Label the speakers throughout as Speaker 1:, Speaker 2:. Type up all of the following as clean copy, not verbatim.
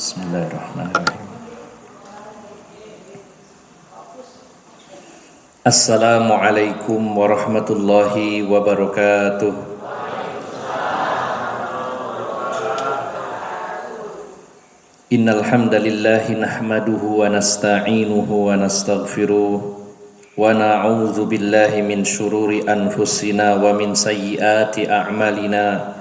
Speaker 1: Bismillahirrahmanirrahim. Assalamualaikum warahmatullahi wabarakatuh. Innal hamdalillahi nahmaduhu wa nasta'inuhu wa nastaghfiruh wa na'udzu billahi min syururi anfusina wa min sayyiati a'malina.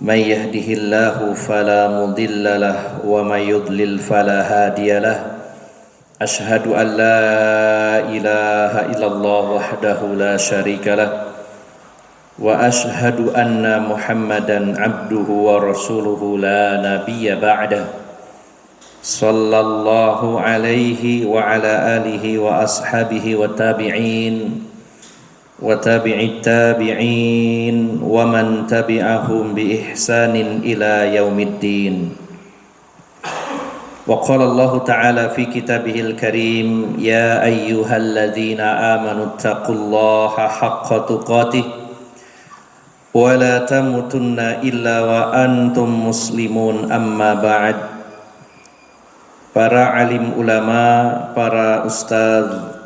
Speaker 1: May yahdihillahu fala mudilla lahu wa may yudlil fala hadiya lahu. Ashhadu an la ilaha illallah wahdahu la syarika lahu wa ashhadu anna Muhammadan abduhu wa rasuluhu la nabiyya ba'dah. Sallallahu alaihi wa ala alihi wa ashabihi wa tabi'in wa tabi'it tabi'in wa man tabi'ahum bi ihsanin ila yaumiddin. Wa qala Allah ta'ala fi kitabihil karim, ya ayyuhalladzina amanu taqullaha haqqa tuqatih wa la tamutunna illa wa antum muslimun, amma ba'd. Para alim ulama, para ustazah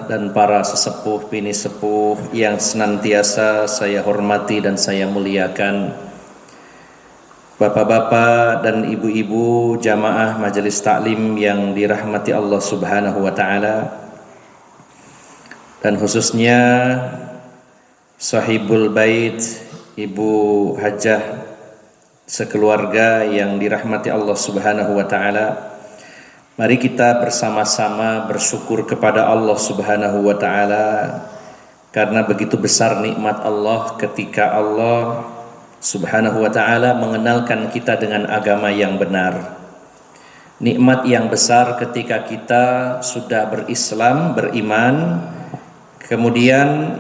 Speaker 1: dan para sesepuh bini sepuh yang senantiasa saya hormati dan saya muliakan, bapak-bapak dan ibu-ibu jamaah majelis taklim yang dirahmati Allah Subhanahu wa taala, dan khususnya sahibul bait, Ibu Hajah sekeluarga yang dirahmati Allah Subhanahu wa taala. Mari kita bersama-sama bersyukur kepada Allah Subhanahu wa taala, karena begitu besar nikmat Allah ketika Allah Subhanahu wa ta'ala mengenalkan kita dengan agama yang benar. Nikmat yang besar ketika kita sudah berislam, beriman, kemudian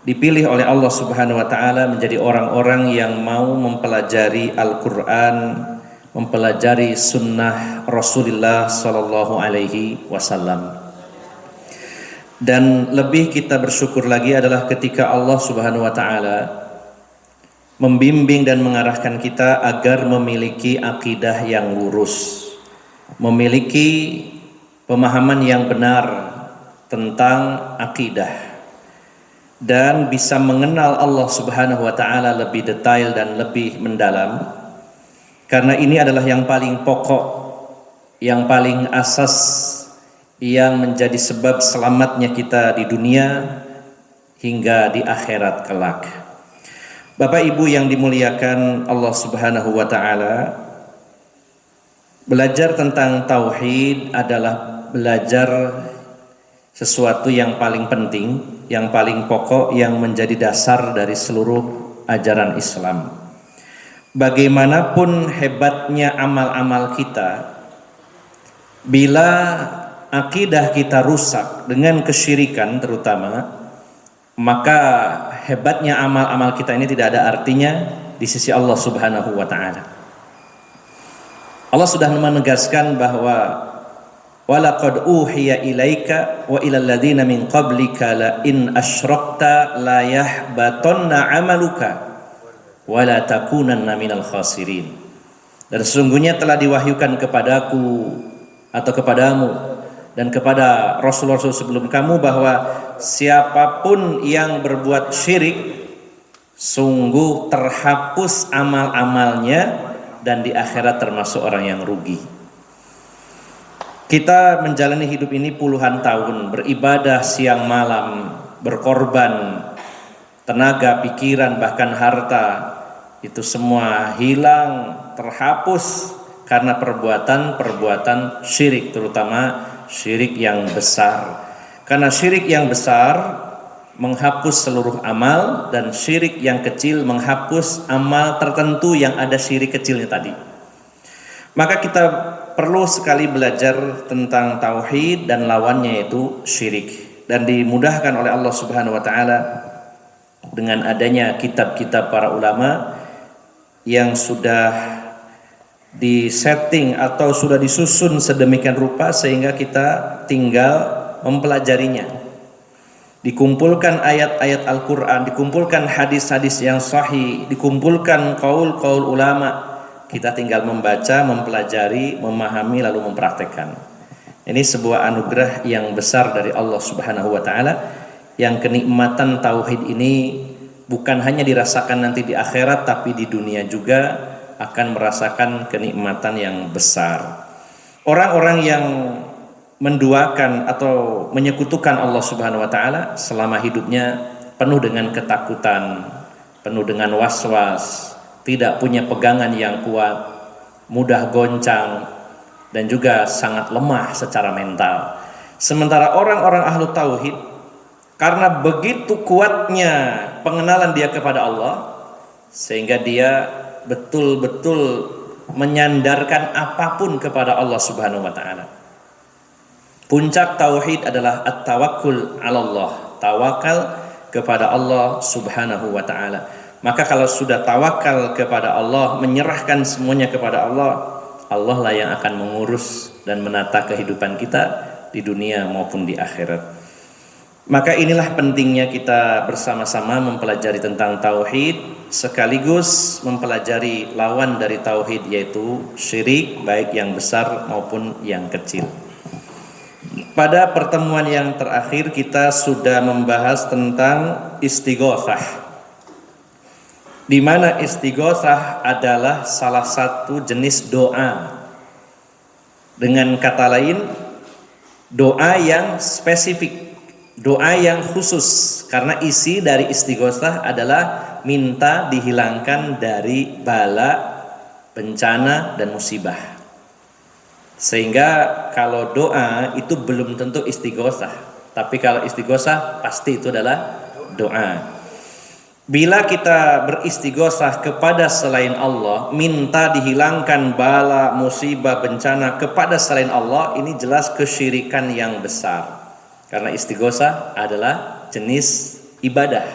Speaker 1: dipilih oleh Allah Subhanahu wa ta'ala menjadi orang-orang yang mau mempelajari Al-Quran, mempelajari sunnah Rasulullah sallallahu alaihi wasallam. Dan lebih kita bersyukur lagi adalah ketika Allah Subhanahu wa ta'ala membimbing dan mengarahkan kita agar memiliki akidah yang lurus, memiliki pemahaman yang benar tentang akidah, dan bisa mengenal Allah Subhanahu wa ta'ala lebih detail dan lebih mendalam. Karena ini adalah yang paling pokok, yang paling asas, yang menjadi sebab selamatnya kita di dunia hingga di akhirat kelak. Bapak Ibu yang dimuliakan Allah Subhanahu wa ta'ala, belajar tentang tauhid adalah belajar sesuatu yang paling penting, yang paling pokok, yang menjadi dasar dari seluruh ajaran Islam. Bagaimanapun hebatnya amal-amal kita, bila akidah kita rusak dengan kesyirikan terutama, maka hebatnya amal-amal kita ini tidak ada artinya di sisi Allah Subhanahu wa ta'ala. Allah sudah menegaskan bahwa walaqad uhiya ilaika wa ilal ladzina min qablika la in asyrakta la yahbatanna amaluka wa la takunanna minal khasirin. Dan sesungguhnya telah diwahyukan kepadaku atau kepadamu dan kepada Rasul-Rasul sebelum kamu bahwa siapapun yang berbuat syirik, sungguh terhapus amal-amalnya dan di akhirat termasuk orang yang rugi. Kita menjalani hidup ini puluhan tahun, beribadah siang malam, berkorban tenaga, pikiran, bahkan harta, itu semua hilang, terhapus karena perbuatan-perbuatan syirik, terutama syirik yang besar. Karena syirik yang besar menghapus seluruh amal, dan syirik yang kecil menghapus amal tertentu yang ada syirik kecilnya tadi. Maka kita perlu sekali belajar tentang tauhid dan lawannya, yaitu syirik. Dan dimudahkan oleh Allah Subhanahu wa ta'ala dengan adanya kitab-kitab para ulama yang sudah disetting atau sudah disusun sedemikian rupa sehingga kita tinggal mempelajarinya. Dikumpulkan ayat-ayat Al-Quran, dikumpulkan hadis-hadis yang sahih, dikumpulkan qaul-qaul ulama, kita tinggal membaca, mempelajari, memahami lalu mempraktekkan. Ini sebuah anugerah yang besar dari Allah Subhanahu wa taala, yang kenikmatan tauhid ini bukan hanya dirasakan nanti di akhirat, tapi di dunia juga akan merasakan kenikmatan yang besar. Orang-orang yang menduakan atau menyekutukan Allah Subhanahu wa taala selama hidupnya penuh dengan ketakutan, penuh dengan was-was, tidak punya pegangan yang kuat, mudah goncang, dan juga sangat lemah secara mental. Sementara orang-orang ahlu tauhid, karena begitu kuatnya pengenalan dia kepada Allah, sehingga dia betul-betul menyandarkan apapun kepada Allah Subhanahu wa taala. Puncak tauhid adalah at-tawakkul 'ala Allah, tawakal kepada Allah Subhanahu wa taala. Maka kalau sudah tawakal kepada Allah, menyerahkan semuanya kepada Allah, Allah lah yang akan mengurus dan menata kehidupan kita di dunia maupun di akhirat. Maka inilah pentingnya kita bersama-sama mempelajari tentang tauhid, sekaligus mempelajari lawan dari tauhid, yaitu syirik, baik yang besar maupun yang kecil. Pada pertemuan yang terakhir kita sudah membahas tentang istighotsah, di mana istighotsah adalah salah satu jenis doa. Dengan kata lain, doa yang spesifik, doa yang khusus, karena isi dari istighotsah adalah minta dihilangkan dari bala, bencana, dan musibah. Sehingga kalau doa itu belum tentu istighotsah, tapi kalau istighotsah pasti itu adalah doa. Bila kita beristighotsah kepada selain Allah, minta dihilangkan bala, musibah, bencana kepada selain Allah, ini jelas kesyirikan yang besar. Karena istighotsah adalah jenis ibadah.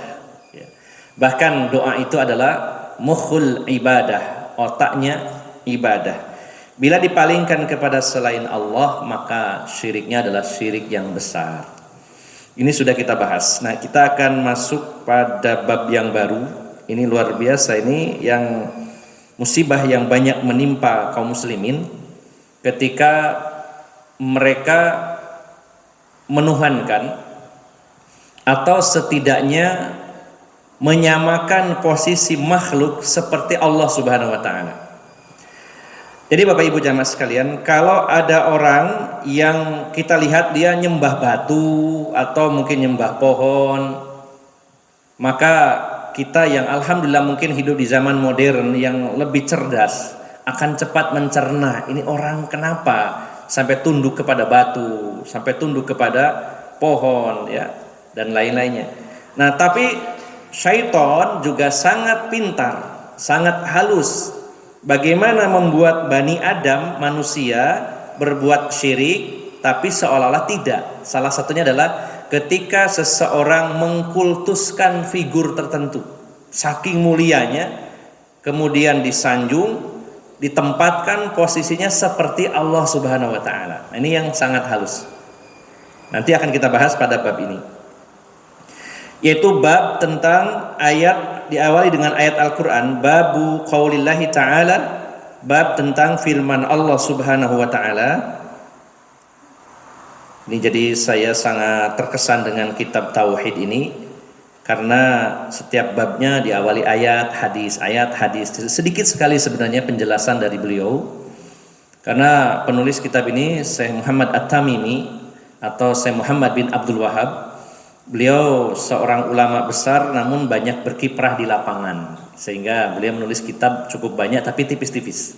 Speaker 1: Bahkan doa itu adalah mukhul ibadah, otaknya ibadah. Bila dipalingkan kepada selain Allah, maka syiriknya adalah syirik yang besar. Ini sudah kita bahas. Nah, kita akan masuk pada bab yang baru. Ini luar biasa, ini yang musibah yang banyak menimpa kaum muslimin ketika mereka menuhankan atau setidaknya menyamakan posisi makhluk seperti Allah Subhanahu wa taala. Jadi Bapak Ibu jamaah sekalian, kalau ada orang yang kita lihat dia nyembah batu atau mungkin nyembah pohon, maka kita yang alhamdulillah mungkin hidup di zaman modern yang lebih cerdas akan cepat mencerna, ini orang kenapa sampai tunduk kepada batu, sampai tunduk kepada pohon, ya, dan lain-lainnya. Nah, tapi syaitan juga sangat pintar, sangat halus. Bagaimana membuat Bani Adam, manusia, berbuat syirik tapi seolah-olah tidak. Salah satunya adalah ketika seseorang mengkultuskan figur tertentu, saking mulianya, kemudian disanjung, ditempatkan posisinya seperti Allah Subhanahu wa taala. Ini yang sangat halus. Nanti akan kita bahas pada bab ini, yaitu bab tentang ayat, diawali dengan ayat Al-Quran, babu qaulillahi ta'ala, bab tentang firman Allah Subhanahu wa ta'ala. Ini jadi saya sangat terkesan dengan kitab tauhid ini, karena setiap babnya diawali ayat hadis. Sedikit sekali sebenarnya penjelasan dari beliau, karena penulis kitab ini Syekh Muhammad At-Tamimi atau Syekh Muhammad bin Abdul Wahab. Beliau seorang ulama besar namun banyak berkiprah di lapangan, sehingga beliau menulis kitab cukup banyak tapi tipis-tipis.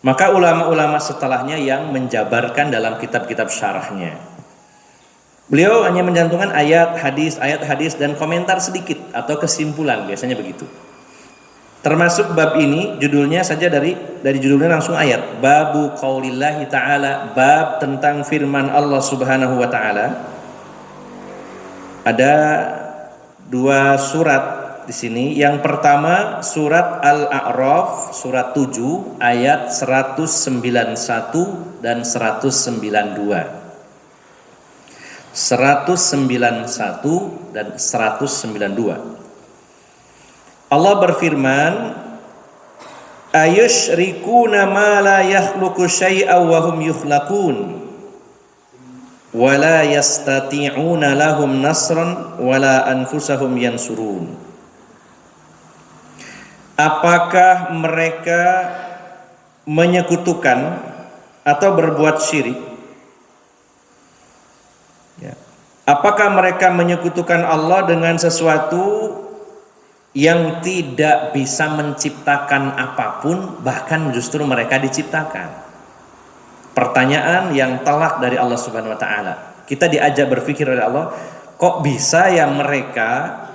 Speaker 1: Maka ulama-ulama setelahnya yang menjabarkan dalam kitab-kitab syarahnya. Beliau hanya mencantumkan ayat hadis dan komentar sedikit atau kesimpulan, biasanya begitu. Termasuk bab ini judulnya saja dari judulnya langsung ayat, babu qaulillahi ta'ala, bab tentang firman Allah Subhanahu wa taala. Ada dua surat di sini. Yang pertama surat Al-A'raf, surat 7 ayat 191 dan 192. 191 dan 192. Allah berfirman, ayusyrikuna ma la yakhluqu syai'an wa hum yukhlaqun wa la yastati'una lahum nasran wa la anfusahum yansurun. Apakah mereka menyekutukan atau berbuat syirik? Ya. Apakah mereka menyekutukan Allah dengan sesuatu yang tidak bisa menciptakan apapun, bahkan justru mereka diciptakan? Pertanyaan yang telak dari Allah Subhanahu wa taala. Kita diajak berpikir oleh Allah, kok bisa yang mereka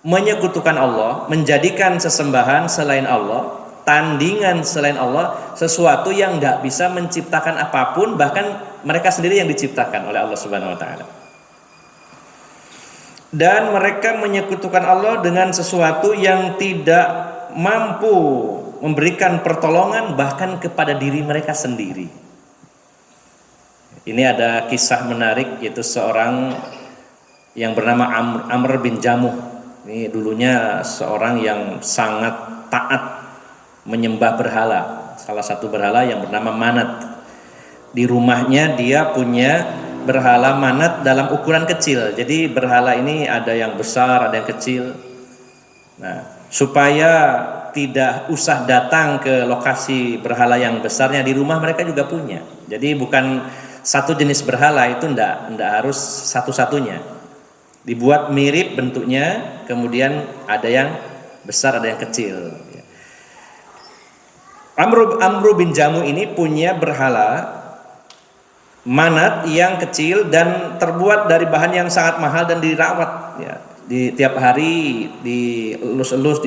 Speaker 1: menyekutukan Allah, menjadikan sesembahan selain Allah, tandingan selain Allah, sesuatu yang tidak bisa menciptakan apapun, bahkan mereka sendiri yang diciptakan oleh Allah Subhanahu wa taala. Dan mereka menyekutukan Allah dengan sesuatu yang tidak mampu memberikan pertolongan bahkan kepada diri mereka sendiri. Ini ada kisah menarik, yaitu seorang yang bernama Amr bin Jamuh. Ini dulunya seorang yang sangat taat menyembah berhala, salah satu berhala yang bernama Manat. Di rumahnya dia punya berhala Manat dalam ukuran kecil. Jadi berhala ini ada yang besar, ada yang kecil. Nah, supaya tidak usah datang ke lokasi berhala yang besarnya, di rumah mereka juga punya. Jadi bukan satu jenis berhala, itu ndak harus satu-satunya. Dibuat mirip bentuknya, kemudian ada yang besar, ada yang kecil. Amr bin Jamuh ini punya berhala Manat yang kecil dan terbuat dari bahan yang sangat mahal dan dirawat, ya. Di tiap hari dielus-elus,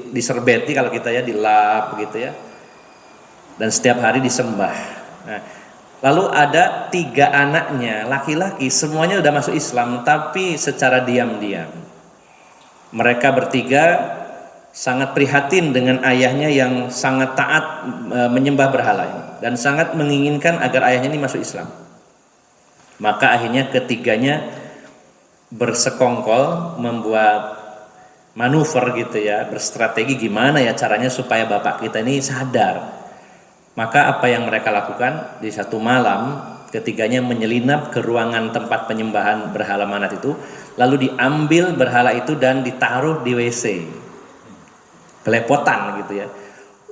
Speaker 1: diserbeti kalau kita ya, dilap gitu ya. Dan setiap hari disembah. Nah, lalu ada 3 anaknya laki-laki, semuanya udah masuk Islam, tapi secara diam-diam. Mereka bertiga sangat prihatin dengan ayahnya yang sangat taat menyembah berhala ini, dan sangat menginginkan agar ayahnya ini masuk Islam. Maka akhirnya ketiganya bersekongkol membuat manuver gitu ya, berstrategi gimana ya caranya supaya bapak kita ini sadar. Maka apa yang mereka lakukan, di satu malam ketiganya menyelinap ke ruangan tempat penyembahan berhala Manat itu, lalu diambil berhala itu dan ditaruh di WC. Belepotan gitu ya.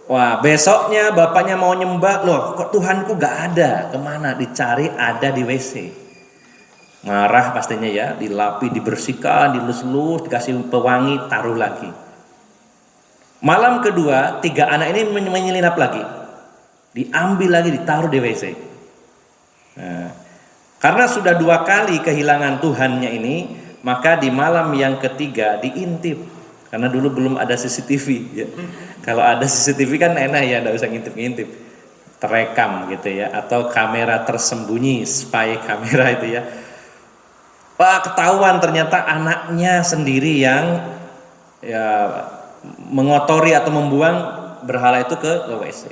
Speaker 1: Wah, besoknya bapaknya mau nyembah, loh kok Tuhanku gak ada, kemana? Dicari, ada di WC. Marah pastinya ya, dilapi, dibersihkan, dilus-lus, dikasih pewangi, taruh lagi. Malam kedua, 3 anak ini menyelinap lagi, diambil lagi, ditaruh di WC. Nah, karena sudah 2 kali kehilangan Tuhannya ini, maka di malam yang ketiga diintip. Karena dulu belum ada CCTV ya. Kalau ada CCTV kan enak ya, enggak usah ngintip-ngintip. Terekam gitu ya, atau kamera tersembunyi, spy kamera itu ya. Wah, ketahuan ternyata anaknya sendiri yang ya mengotori atau membuang berhala itu ke WC.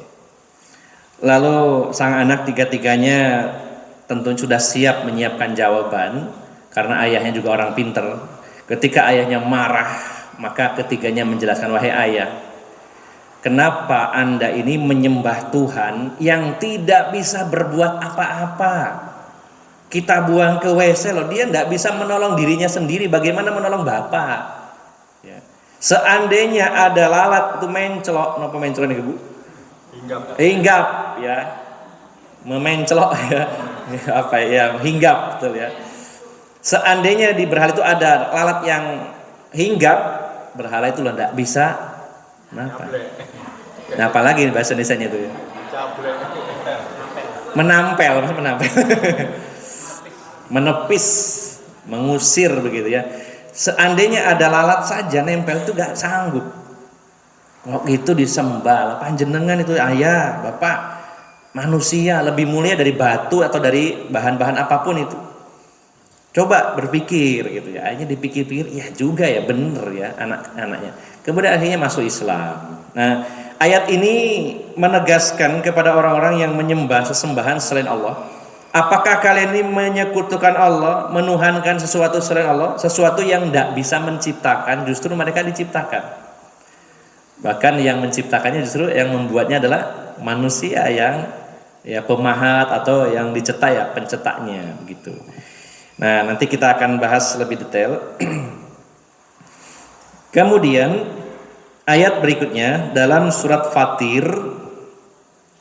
Speaker 1: Lalu sang anak 3-tiganya tentu sudah siap menyiapkan jawaban, karena ayahnya juga orang pinter. Ketika ayahnya marah, maka ketiganya menjelaskan, wahai ayah, kenapa Anda ini menyembah Tuhan yang tidak bisa berbuat apa-apa? Kita buang ke WC loh, dia tidak bisa menolong dirinya sendiri, bagaimana menolong Bapak? Ya. Seandainya ada lalat itu mencelok, napa mencelok nih Bu? Hinggap ya. Memencelok ya. Apa ya, hinggap betul ya. Seandainya di berhala itu ada lalat yang hinggap, berhala itu loh tidak bisa kenapa? Nah, apalagi bahasa Indonesianya itu ya. Menampel, maksudnya menampel. Menepis, mengusir begitu ya. Seandainya ada lalat saja nempel itu gak sanggup. Kalau gitu disembah, panjenengan itu ayah, bapak, manusia lebih mulia dari batu atau dari bahan-bahan apapun itu. Coba berpikir gitu ya. Akhirnya dipikir-pikir, ya juga ya, bener ya anak-anaknya. Kemudian akhirnya masuk Islam. Nah, ayat ini menegaskan kepada orang-orang yang menyembah sesembahan selain Allah, apakah kalian ini menyekutukan Allah, menuhankan sesuatu selain Allah, sesuatu yang tidak bisa menciptakan, justru mereka diciptakan. Bahkan yang menciptakannya justru yang membuatnya adalah manusia yang ya pemahat atau yang dicetak ya pencetaknya begitu. Nah, nanti kita akan bahas lebih detail. Kemudian ayat berikutnya dalam surat Fatir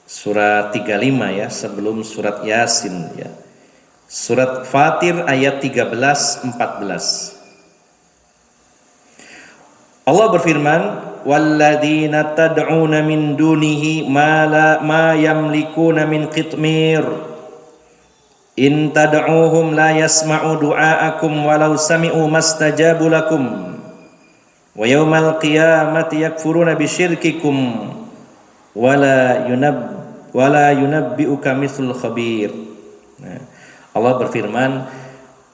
Speaker 1: surat 35 ya, sebelum surat Yasin ya. Surat Fatir ayat 13-14. Allah berfirman, "Walladzina tad'una min dunihi ma yamlikuna min qitmir. In tad'uuhum la yasma'u du'aakum walau sami'u mastajabu lakum. Wa yawmal qiyamati yakfuruna bisyirkikum wala yunabbi'uka mithlul khabir." Nah, Allah berfirman,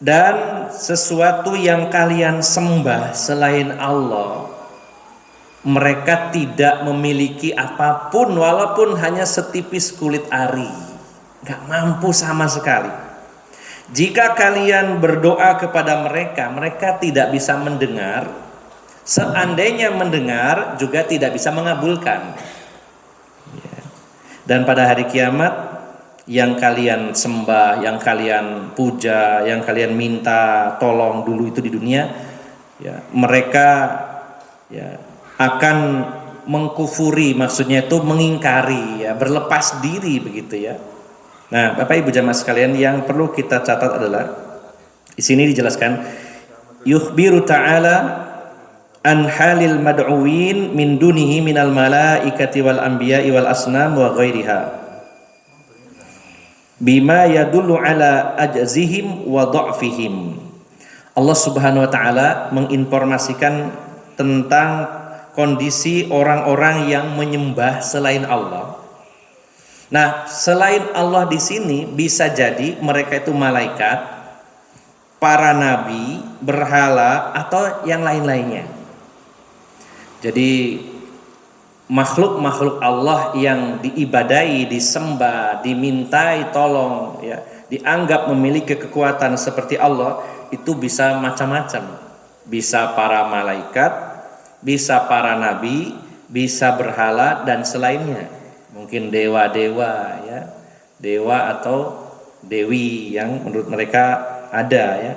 Speaker 1: dan sesuatu yang kalian sembah selain Allah, mereka tidak memiliki apapun walaupun hanya setipis kulit ari, gak mampu sama sekali. Jika kalian berdoa kepada mereka, mereka tidak bisa mendengar. Seandainya mendengar juga tidak bisa mengabulkan. Dan pada hari kiamat, yang kalian sembah, yang kalian puja, yang kalian minta tolong dulu itu di dunia, ya, mereka ya akan mengkufuri, maksudnya itu mengingkari, ya, berlepas diri begitu ya. Nah, Bapak Ibu jamaah sekalian, yang perlu kita catat adalah di sini dijelaskan yukhbiru ta'ala an halil mad'uwin min dunihi minal malaikati wal anbiya'i wal asnam wa ghairiha bima yadullu ala ajzihim wa dha'fihim. Allah Subhanahu wa taala menginformasikan tentang kondisi orang-orang yang menyembah selain Allah. Nah, selain Allah di sini bisa jadi mereka itu malaikat, para nabi, berhala, atau yang lain-lainnya. Jadi makhluk-makhluk Allah yang diibadai, disembah, dimintai tolong, ya, dianggap memiliki kekuatan seperti Allah, itu bisa macam-macam. Bisa para malaikat, bisa para nabi, bisa berhala dan selainnya. Mungkin dewa-dewa ya, dewa atau dewi yang menurut mereka ada ya.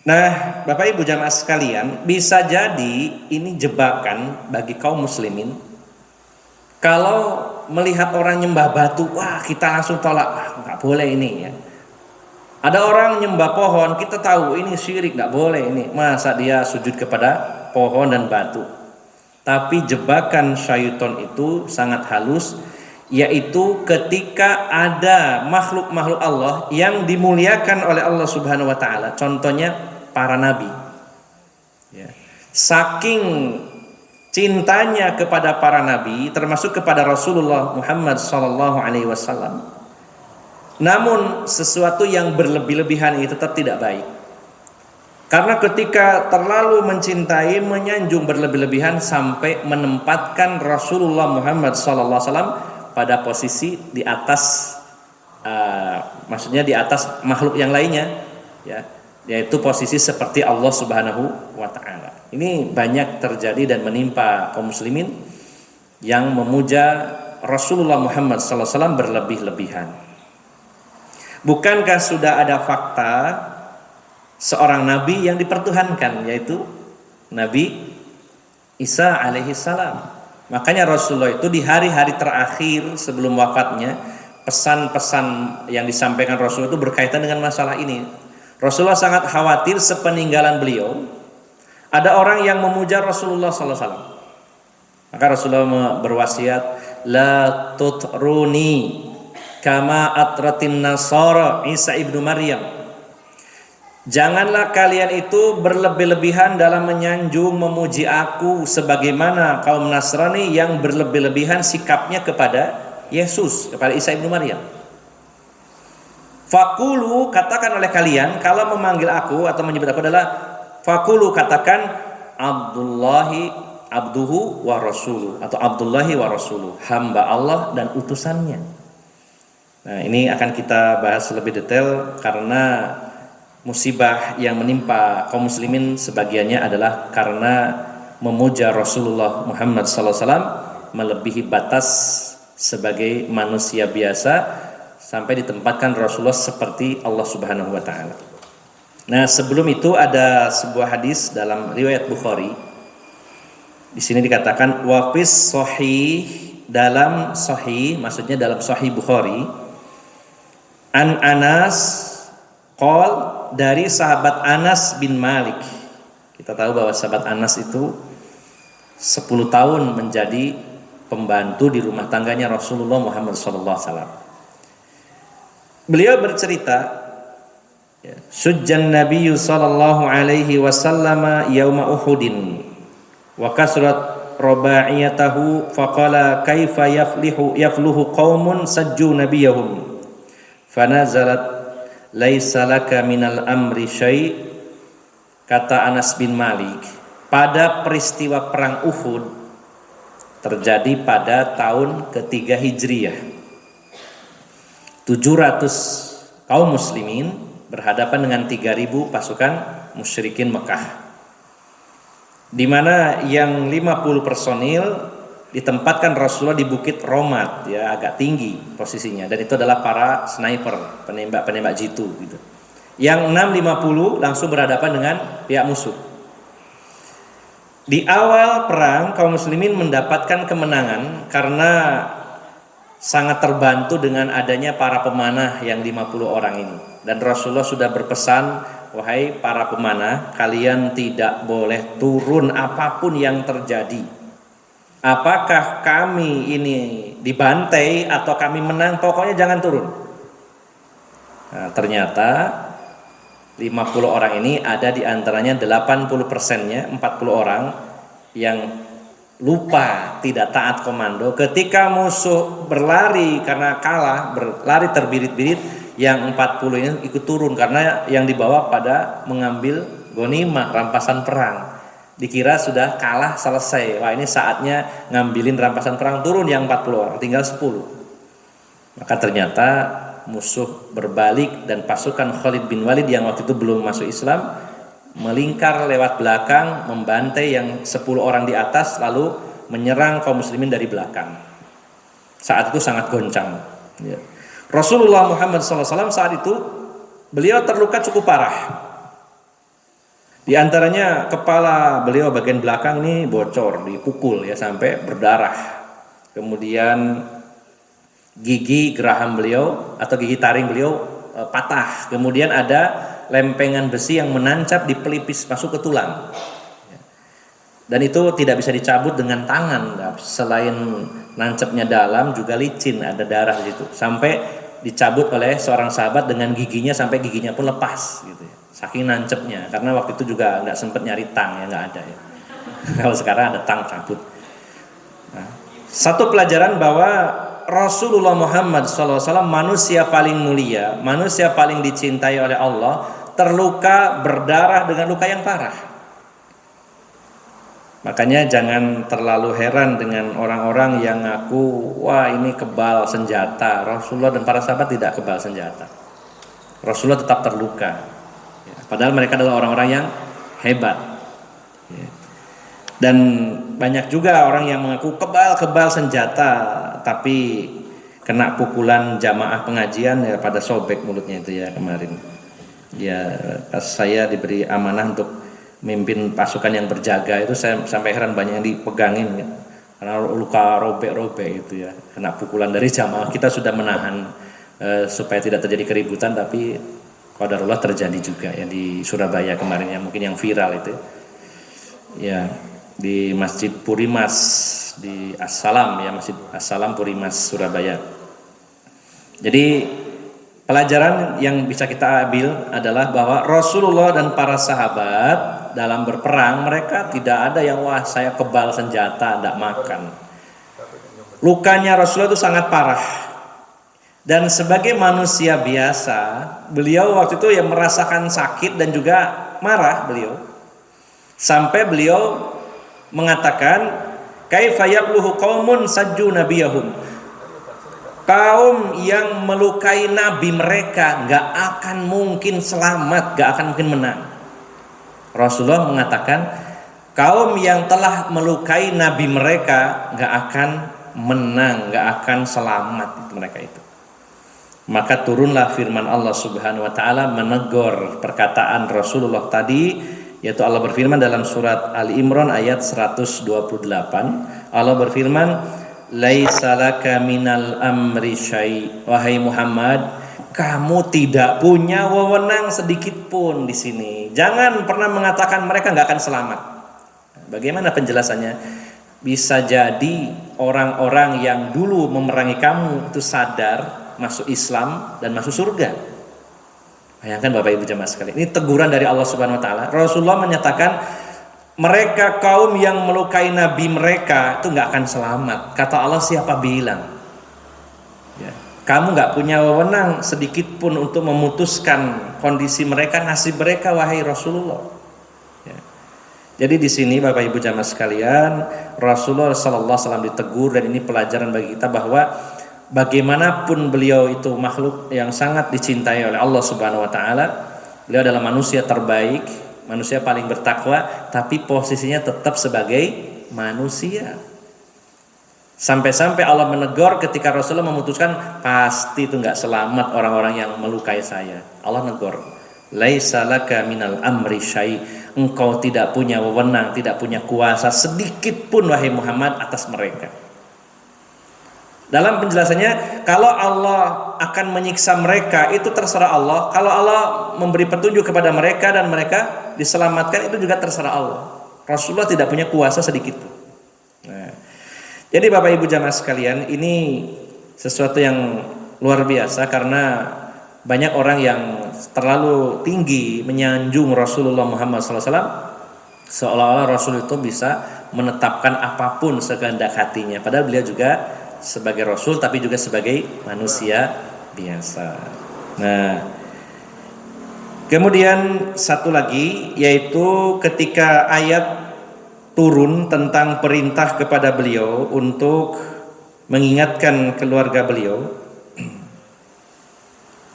Speaker 1: Nah, Bapak Ibu jamaah sekalian, bisa jadi ini jebakan bagi kaum muslimin. Kalau melihat orang nyembah batu, wah kita langsung tolak, nggak boleh ini ya. Ada orang nyembah pohon, kita tahu ini syirik, nggak boleh ini. Masa dia sujud kepada pohon dan batu? Tapi jebakan syaitan itu sangat halus, yaitu ketika ada makhluk-makhluk Allah yang dimuliakan oleh Allah Subhanahu wa taala. Contohnya para nabi. Ya. Saking cintanya kepada para nabi, termasuk kepada Rasulullah Muhammad SAW. Namun sesuatu yang berlebih-lebihan ini tetap tidak baik. Karena ketika terlalu mencintai, menyanjung berlebih-lebihan sampai menempatkan Rasulullah Muhammad SAW pada posisi di atas, maksudnya di atas makhluk yang lainnya, ya, yaitu posisi seperti Allah Subhanahu wa taala. Ini banyak terjadi dan menimpa kaum muslimin yang memuja Rasulullah Muhammad SAW berlebih-lebihan. Bukankah sudah ada fakta seorang nabi yang dipertuhankan, yaitu Nabi Isa alaihi salam. Makanya Rasulullah itu di hari-hari terakhir sebelum wafatnya, pesan-pesan yang disampaikan Rasul itu berkaitan dengan masalah ini. Rasulullah sangat khawatir sepeninggalan beliau ada orang yang memuja Rasulullah SAW. Maka Rasulullah berwasiat, la tutruni kama atratin nasara Isa ibnu Maryam. Janganlah kalian itu berlebih-lebihan dalam menyanjung memuji aku sebagaimana kaum Nasrani yang berlebih-lebihan sikapnya kepada Yesus, kepada Isa ibnu Maryam. Fakulu, katakan oleh kalian kalau memanggil aku atau menyebut aku adalah fakulu, katakan abduhu wa rasuluh, atau Abdullahi wa rasuluh, hamba Allah dan utusannya. Nah, ini akan kita bahas lebih detail karena musibah yang menimpa kaum muslimin sebagiannya adalah karena memuja Rasulullah Muhammad SAW melebihi batas sebagai manusia biasa sampai ditempatkan Rasulullah seperti Allah Subhanahu wa taala. Nah, sebelum itu ada sebuah hadis dalam riwayat Bukhari. Di sini dikatakan wa fis sahih, dalam sahih maksudnya dalam sahih Bukhari, an Anas qol, dari sahabat Anas bin Malik. Kita tahu bahwa sahabat Anas itu 10 tahun menjadi pembantu di rumah tangganya Rasulullah Muhammad SAW. Beliau bercerita, sujjan Nabiyyu sallallahu alaihi wasallam yauma Uhudin wa kasrat rubaiyatahu faqala kaifa yafluhu qaumun sajju nabiyahum fanazalat laisa laka minal amri syai'. Kata Anas bin Malik, pada peristiwa perang Uhud terjadi pada tahun ketiga Hijriyah, 700 kaum muslimin berhadapan dengan 3000 pasukan musyrikin Mekah, di mana yang 50 personil ditempatkan Rasulullah di Bukit Romat, ya agak tinggi posisinya, dan itu adalah para sniper, penembak jitu gitu. Yang 650 langsung berhadapan dengan pihak musuh. Di awal perang kaum muslimin mendapatkan kemenangan karena sangat terbantu dengan adanya para pemanah yang 50 orang ini. Dan Rasulullah sudah berpesan, wahai para pemanah, kalian tidak boleh turun apapun yang terjadi. Apakah kami ini dibantai atau kami menang, pokoknya jangan turun. Nah, ternyata 50 orang ini ada di antaranya 80%-nya, 40 orang yang lupa, tidak taat komando. Ketika musuh berlari karena kalah, berlari terbirit-birit, yang 40 ini ikut turun karena yang dibawa pada mengambil ghanimah, rampasan perang. Dikira sudah kalah selesai. Wah, ini saatnya ngambilin rampasan perang, turun yang 40 orang, tinggal 10. Maka ternyata musuh berbalik dan pasukan Khalid bin Walid yang waktu itu belum masuk Islam melingkar lewat belakang, membantai yang 10 orang di atas, lalu menyerang kaum muslimin dari belakang. Saat itu sangat goncang, ya. Rasulullah Muhammad SAW saat itu beliau terluka cukup parah. Di antaranya kepala beliau bagian belakang ini bocor, dipukul ya sampai berdarah. Kemudian gigi geraham beliau atau gigi taring beliau patah. Kemudian ada lempengan besi yang menancap di pelipis masuk ke tulang. Dan itu tidak bisa dicabut dengan tangan. Selain nancapnya dalam juga licin, ada darah di situ. Sampai dicabut oleh seorang sahabat dengan giginya sampai giginya pun lepas gitu ya. Saking nancapnya. Karena waktu itu juga nggak sempat nyari tang, ya nggak ada ya. Kalau sekarang ada tang cabut. Nah, satu pelajaran bahwa Rasulullah Muhammad SAW manusia paling mulia, manusia paling dicintai oleh Allah, terluka berdarah dengan luka yang parah. Makanya jangan terlalu heran dengan orang-orang yang ngaku, wah ini kebal senjata. Rasulullah dan para sahabat tidak kebal senjata. Rasulullah tetap terluka. Padahal mereka adalah orang-orang yang hebat. Dan banyak juga orang yang mengaku kebal senjata, tapi kena pukulan jamaah pengajian ya pada sobek mulutnya itu ya kemarin. Ya pas saya diberi amanah untuk memimpin pasukan yang berjaga itu, saya sampai heran banyak yang dipegangin ya. Karena luka robek-robek itu ya, kena pukulan dari jamaah. Kita sudah menahan supaya tidak terjadi keributan, tapi qadarullah terjadi juga ya di Surabaya kemarin ya, mungkin yang viral itu. Ya, di Masjid Purimas di Assalam ya, Masjid Assalam Purimas Surabaya. Jadi pelajaran yang bisa kita ambil adalah bahwa Rasulullah dan para sahabat dalam berperang mereka tidak ada yang wah saya kebal senjata, tidak makan. Lukanya Rasulullah itu sangat parah. Dan sebagai manusia biasa, beliau waktu itu yang merasakan sakit dan juga marah beliau. Sampai beliau mengatakan kaifa yabluhu qaumun sajju nabiyahum, kaum yang melukai nabi mereka gak akan mungkin selamat, gak akan mungkin menang. Rasulullah mengatakan kaum yang telah melukai nabi mereka nggak akan menang, nggak akan selamat itu mereka itu. Maka turunlah firman Allah Subhanahu wa taala menegur perkataan Rasulullah tadi, yaitu Allah berfirman dalam surat Ali Imran ayat 128. Allah berfirman, "Laisa laka minal amri syai." Wahai Muhammad, kamu tidak punya wewenang sedikit pun di sini. Jangan pernah mengatakan mereka nggak akan selamat. Bagaimana penjelasannya? Bisa jadi orang-orang yang dulu memerangi kamu itu sadar, masuk Islam dan masuk surga. Bayangkan Bapak Ibu jemaah sekalian. Ini teguran dari Allah Subhanahu wa taala. Rasulullah menyatakan mereka kaum yang melukai nabi mereka itu nggak akan selamat. Kata Allah, siapa bilang? Ya. Kamu nggak punya wewenang sedikit pun untuk memutuskan kondisi mereka, nasib mereka, wahai Rasulullah. Ya. Jadi di sini Bapak Ibu jamaah sekalian, Rasulullah Sallallahu Alaihi Wasallam ditegur, dan ini pelajaran bagi kita bahwa bagaimanapun beliau itu makhluk yang sangat dicintai oleh Allah Subhanahu Wa Taala, beliau adalah manusia terbaik, manusia paling bertakwa, tapi posisinya tetap sebagai manusia. Sampai-sampai Allah menegur ketika Rasulullah memutuskan pasti itu nggak selamat orang-orang yang melukai saya. Allah negur, laisa laka minal amri syai, engkau tidak punya wewenang, tidak punya kuasa sedikit pun wahai Muhammad atas mereka. Dalam penjelasannya, kalau Allah akan menyiksa mereka itu terserah Allah. Kalau Allah memberi petunjuk kepada mereka dan mereka diselamatkan itu juga terserah Allah. Rasulullah tidak punya kuasa sedikit pun. Nah, jadi Bapak Ibu jamaah sekalian, ini sesuatu yang luar biasa karena banyak orang yang terlalu tinggi menyanjung Rasulullah Muhammad SAW, seolah-olah Rasul itu bisa menetapkan apapun sekehendak hatinya. Padahal beliau juga sebagai Rasul tapi juga sebagai manusia biasa. Nah, kemudian satu lagi, yaitu ketika ayat turun tentang perintah kepada beliau untuk mengingatkan keluarga beliau,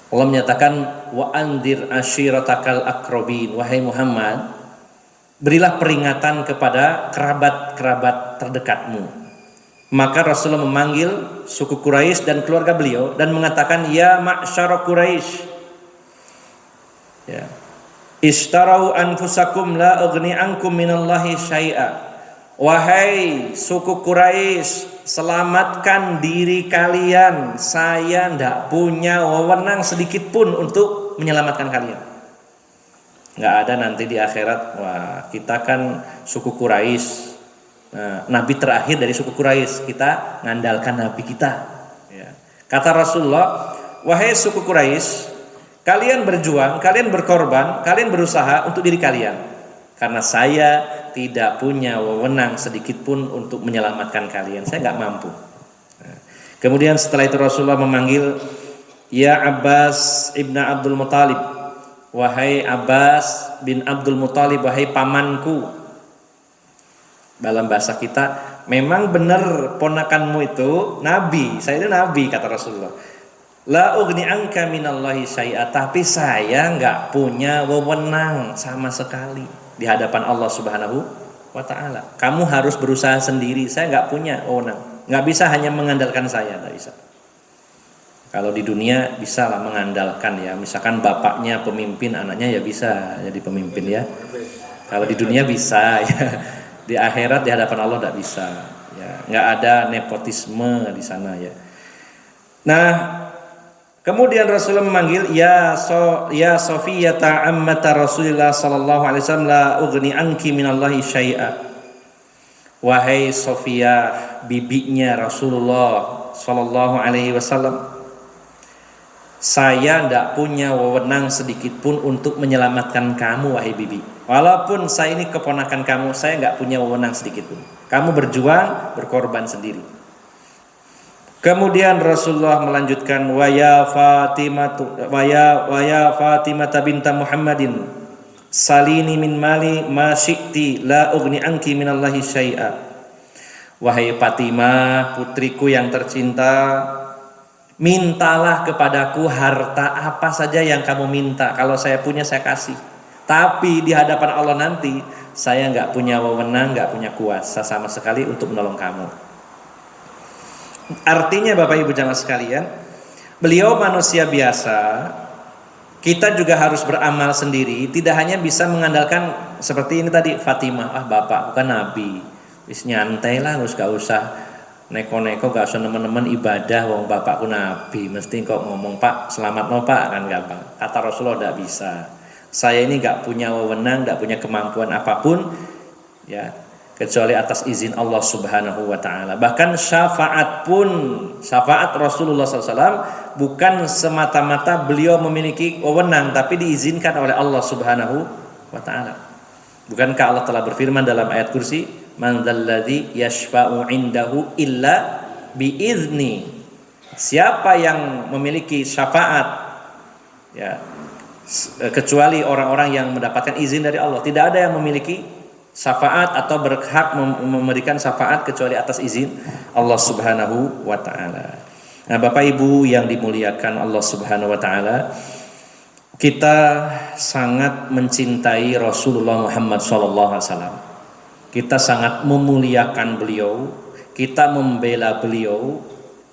Speaker 1: Allah menyatakan, wa andir ashiratakal akrobin, wahai Muhammad, berilah peringatan kepada kerabat-kerabat terdekatmu. Maka Rasulullah memanggil suku Quraisy dan keluarga beliau dan mengatakan, ya ma'syara Quraisy, ya, istarau anfusakum la ughni ankum minallahi syai'a. Wahai suku Quraisy, selamatkan diri kalian, saya tidak punya wewenang sedikit pun untuk menyelamatkan kalian. Nggak ada nanti di akhirat, wah kita kan suku Quraisy, nabi terakhir dari suku Quraisy, kita ngandalkan nabi kita, ya. Kata Rasulullah, wahai suku Quraisy, kalian berjuang, kalian berkorban, kalian berusaha untuk diri kalian, karena saya tidak punya wewenang sedikit pun untuk menyelamatkan kalian, saya nggak mampu. Nah, kemudian setelah itu Rasulullah memanggil, ya Abbas ibn Abdul Muthalib, wahai Abbas bin Abdul Muthalib, wahai pamanku. Dalam bahasa kita, memang benar ponakanmu itu nabi, saya itu nabi, kata Rasulullah. La ughni anka minallahi syai'a, tapi saya nggak punya wewenang sama sekali di hadapan Allah Subhanahu wa taala. Kamu harus berusaha sendiri, saya nggak punya wewenang. Nggak bisa hanya mengandalkan saya, nggak bisa. Kalau di dunia bisa lah mengandalkan, ya, misalkan bapaknya pemimpin, anaknya ya bisa jadi pemimpin, ya. Kalau di dunia bisa, ya. Di akhirat di hadapan Allah tidak bisa, ya. Nggak ada nepotisme di sana, ya. Nah, kemudian Rasulullah memanggil, ya Sofiyata ammata Rasulullah sallallahu alaihi wasallam, la ughni anki minallahi syai'a. Wahai Sofiyah, bibinya Rasulullah sallallahu alaihi wasallam, saya tidak punya wewenang sedikit pun untuk menyelamatkan kamu, wahai bibi. Walaupun saya ini keponakan kamu, saya nggak punya wewenang sedikit pun. Kamu berjuang, berkorban sendiri. Kemudian Rasulullah melanjutkan, wa ya Fatimah binta Muhammadin, salini min mali ma syi'ti la ughni anki minallahi syai'a. Wahai Fatimah, putriku yang tercinta, mintalah kepadaku harta apa saja yang kamu minta. Kalau saya punya saya kasih. Tapi di hadapan Allah nanti, saya nggak punya wewenang, nggak punya kuasa sama sekali untuk menolong kamu. Artinya Bapak Ibu jamaah sekalian, beliau manusia biasa, kita juga harus beramal sendiri, tidak hanya bisa mengandalkan seperti ini tadi, Fatimah, bapak bukan nabi, wis nyantai lah, gak usah neko-neko, gak usah nemen-nemen ibadah, wong bapakku nabi, mesti kok ngomong pak, selamat no pak, kan gampang. Kata Rasulullah tidak bisa. Saya ini gak punya wewenang, gak punya kemampuan apapun, ya, kecuali atas izin Allah Subhanahu wa Ta'ala. Bahkan syafaat pun, syafaat Rasulullah SAW bukan semata-mata beliau memiliki wewenang, tapi diizinkan oleh Allah Subhanahu wa Ta'ala. Bukankah Allah telah berfirman dalam ayat kursi, man dzalladzi yashfa'u indahu illa biizni. Siapa yang memiliki syafaat, ya, kecuali orang-orang yang mendapatkan izin dari Allah. Tidak ada yang memiliki syafaat atau berhak memberikan syafaat kecuali atas izin Allah Subhanahu wa Ta'ala. Nah, Bapak Ibu yang dimuliakan Allah Subhanahu wa Ta'ala, kita sangat mencintai Rasulullah Muhammad SAW. Kita sangat memuliakan beliau, kita membela beliau,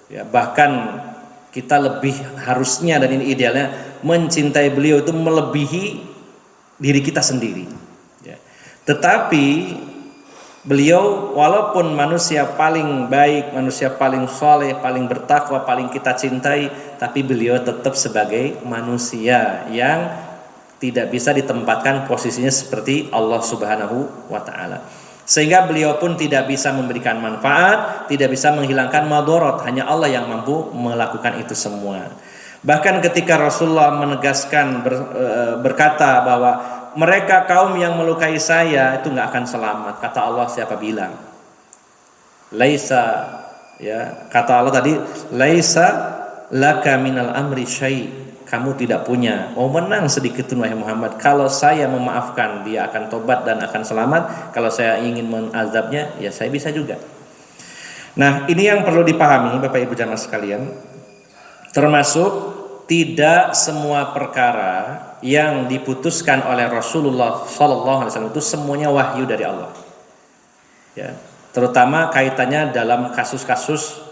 Speaker 1: ya, bahkan kita lebih harusnya, dan ini idealnya, mencintai beliau itu melebihi diri kita sendiri, ya. Tetapi beliau walaupun manusia paling baik, manusia paling soleh, paling bertakwa, paling kita cintai, tapi beliau tetap sebagai manusia yang tidak bisa ditempatkan posisinya seperti Allah Subhanahu wa Ta'ala. Sehingga beliau pun tidak bisa memberikan manfaat, tidak bisa menghilangkan madharat, hanya Allah yang mampu melakukan itu semua. Bahkan ketika Rasulullah menegaskan berkata bahwa mereka kaum yang melukai saya itu nggak akan selamat, kata Allah, siapa bilang? Laisa, ya, kata Allah tadi, laisa laka minal amri syai'. Kamu tidak punya menang sedikit pun wahai Muhammad. Kalau saya memaafkan, dia akan tobat dan akan selamat. Kalau saya ingin mengazabnya, ya saya bisa juga. Nah, ini yang perlu dipahami Bapak Ibu jamaah sekalian. Termasuk tidak semua perkara yang diputuskan oleh Rasulullah SAW itu semuanya wahyu dari Allah. Ya, terutama kaitannya dalam kasus-kasus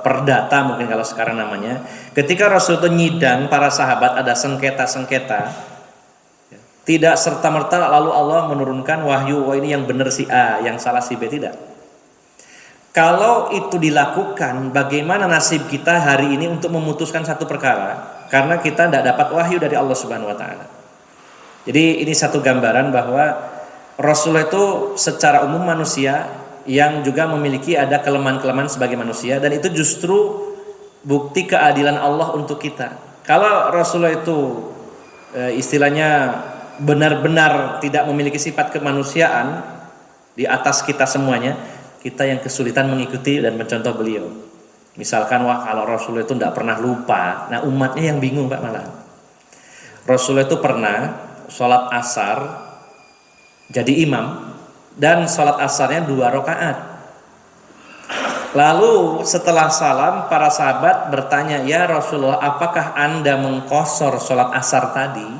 Speaker 1: perdata mungkin kalau sekarang namanya. Ketika Rasul itu nyidang para sahabat, ada sengketa-sengketa, ya, tidak serta-merta lalu Allah menurunkan wahyu, wah ini yang benar si A, yang salah si B, tidak. Kalau itu dilakukan, bagaimana nasib kita hari ini untuk memutuskan satu perkara? Karena kita tidak dapat wahyu dari Allah Subhanahu wa Ta'ala. Jadi ini satu gambaran bahwa Rasul itu secara umum manusia yang juga memiliki ada kelemahan-kelemahan sebagai manusia, dan itu justru bukti keadilan Allah untuk kita. Kalau Rasulullah itu istilahnya benar-benar tidak memiliki sifat kemanusiaan di atas kita semuanya, kita yang kesulitan mengikuti dan mencontoh beliau. Misalkan, wah kalau Rasulullah itu tidak pernah lupa, nah umatnya yang bingung Pak malah. Rasulullah itu pernah sholat asar jadi imam, dan sholat asarnya 2 rakaat. Lalu setelah salam, para sahabat bertanya, ya Rasulullah, apakah anda mengqashar sholat asar tadi?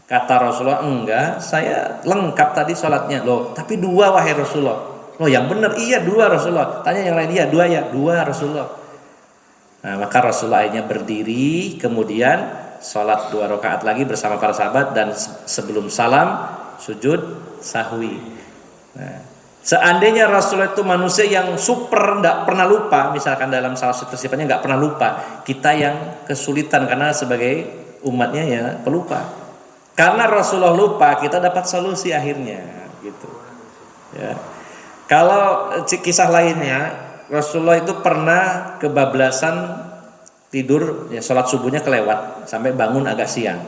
Speaker 1: Kata Rasulullah, enggak, saya lengkap tadi sholatnya. Loh, tapi 2 wahai Rasulullah. Loh yang benar, iya 2 Rasulullah. Tanya yang lain, iya 2 ya, 2 Rasulullah. Nah, maka Rasulullah akhirnya berdiri, kemudian sholat 2 rakaat lagi bersama para sahabat, dan sebelum salam sujud sahwi. Nah, seandainya Rasulullah itu manusia yang super, tidak pernah lupa, misalkan dalam salah satu sifatnya nggak pernah lupa, kita yang kesulitan karena sebagai umatnya ya pelupa. Karena Rasulullah lupa, kita dapat solusi akhirnya, gitu. Ya. Kalau kisah lainnya, Rasulullah itu pernah kebablasan tidur, ya sholat subuhnya kelewat sampai bangun agak siang.